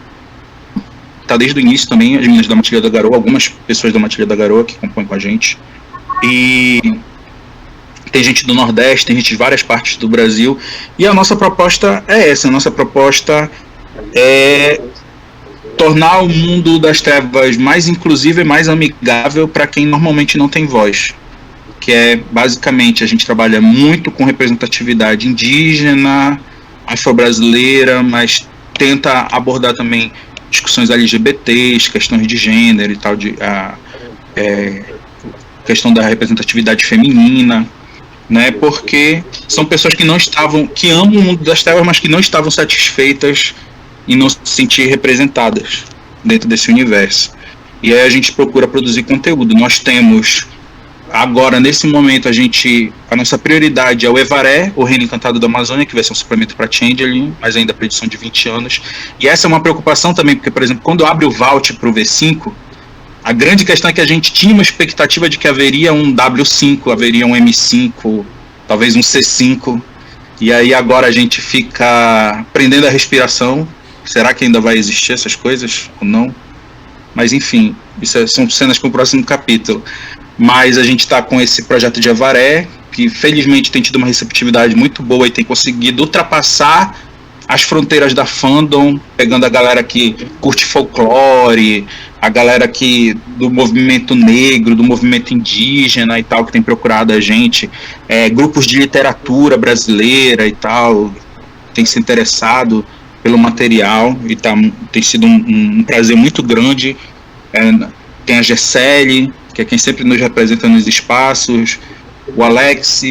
tá desde o início também, as meninas da Matilha da Garoa, algumas pessoas da Matilha da Garoa que compõem com a gente, e tem gente do Nordeste, tem gente de várias partes do Brasil, e a nossa proposta é essa, a nossa proposta é tornar o mundo das trevas mais inclusivo e mais amigável para quem normalmente não tem voz, que é basicamente a gente trabalha muito com representatividade indígena, afro-brasileira, mas tenta abordar também discussões LGBTs, questões de gênero e tal, questão da representatividade feminina, né? Porque são pessoas que amam o mundo das trevas, mas que não estavam satisfeitas e não se sentir representadas dentro desse universo. E aí a gente procura produzir conteúdo. Nós temos agora, nesse momento, a nossa prioridade é o Evaré, o Reino Encantado da Amazônia, que vai ser um suplemento para Changeling, mas ainda para edição de 20 anos. E essa é uma preocupação também, porque, por exemplo, quando abre o Vault para o V5, a grande questão é que a gente tinha uma expectativa de que haveria um W5, haveria um M5, talvez um C5, e aí agora a gente fica prendendo a respiração. Será que ainda vai existir essas coisas ou não? Mas enfim, isso são cenas para o próximo capítulo. Mas a gente está com esse projeto de Avaré, que felizmente tem tido uma receptividade muito boa e tem conseguido ultrapassar as fronteiras da fandom, pegando a galera que curte folclore, a galera do movimento negro, do movimento indígena e tal, que tem procurado a gente, grupos de literatura brasileira e tal, tem se interessado pelo material e tem sido um prazer muito grande. Tem a Gessele, que é quem sempre nos representa nos espaços, o Alex,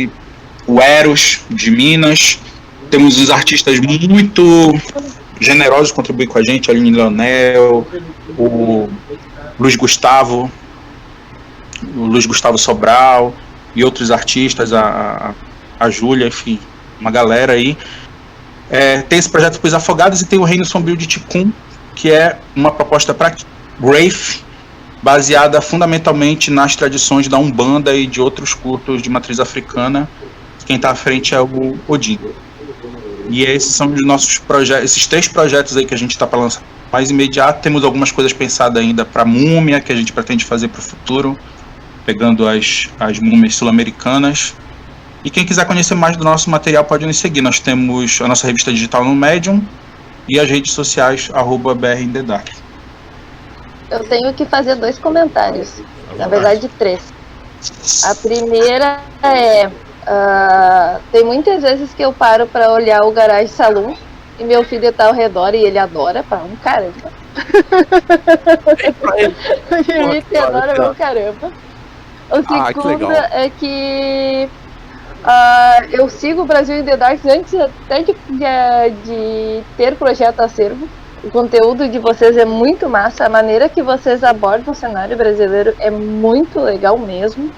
o Eros de Minas. Temos uns artistas muito generosos que contribuem com a gente, a Aline Leonel, o Luiz Gustavo Sobral e outros artistas, a Júlia, enfim, uma galera aí. Tem esse projeto para os Afogados e tem o Reino Sombrio de Ticum, que é uma proposta para Wraith, baseada fundamentalmente nas tradições da Umbanda e de outros cultos de matriz africana. Quem está à frente é o Odin. E esses são os nossos projetos, esses 3 projetos aí que a gente está para lançar mais imediato. Temos algumas coisas pensadas ainda para Múmia, que a gente pretende fazer para o futuro, pegando as múmias sul-americanas. E quem quiser conhecer mais do nosso material pode nos seguir. Nós temos a nossa revista digital no Medium e as redes sociais @BRinTheDark. Eu tenho que fazer 2 comentários, na verdade 3. A primeira tem muitas vezes que eu paro para olhar o Garage Saloon e meu filho tá ao redor e ele adora pra um caramba. O Felipe adora pra um caramba. O segundo é que eu sigo o Brasil in the Dark antes até de ter projeto acervo. O conteúdo de vocês é muito massa, a maneira que vocês abordam o cenário brasileiro é muito legal mesmo,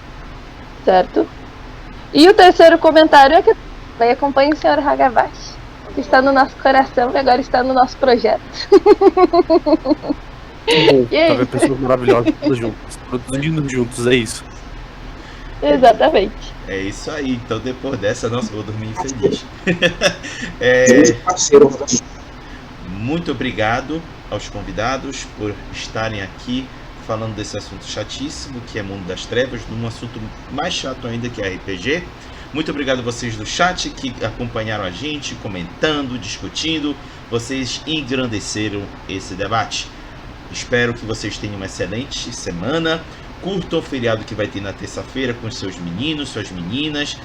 certo? E o terceiro comentário é que vai acompanhar o Sr. Hagavashi, que está no nosso coração e agora está no nosso projeto. E é isso. Pessoas maravilhosas juntas, produzindo juntos, é isso. Exatamente. É isso aí, então depois dessa, nossa, vou dormir infeliz. Muito obrigado aos convidados por estarem aqui falando desse assunto chatíssimo, que é Mundo das Trevas, num assunto mais chato ainda, que é RPG. Muito obrigado a vocês do chat que acompanharam a gente, comentando, discutindo. Vocês engrandeceram esse debate. Espero que vocês tenham uma excelente semana. Curtam o feriado que vai ter na terça-feira com os seus meninos, suas meninas.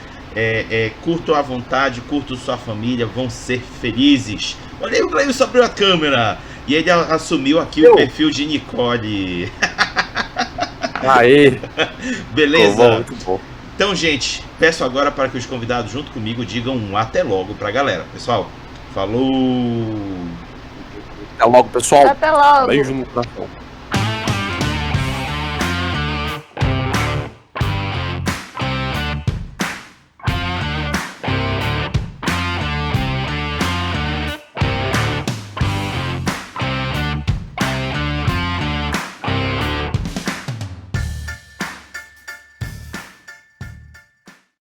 Curtam à vontade, curtam sua família, vão ser felizes. Olha aí, o Cleilson abriu a câmera. E ele assumiu aqui o perfil de Nicole. Aê! Beleza? Bom, muito bom. Então, gente, peço agora para que os convidados junto comigo digam um até logo pra galera. Pessoal, falou! Até logo, pessoal. Até logo. Beijo no coração.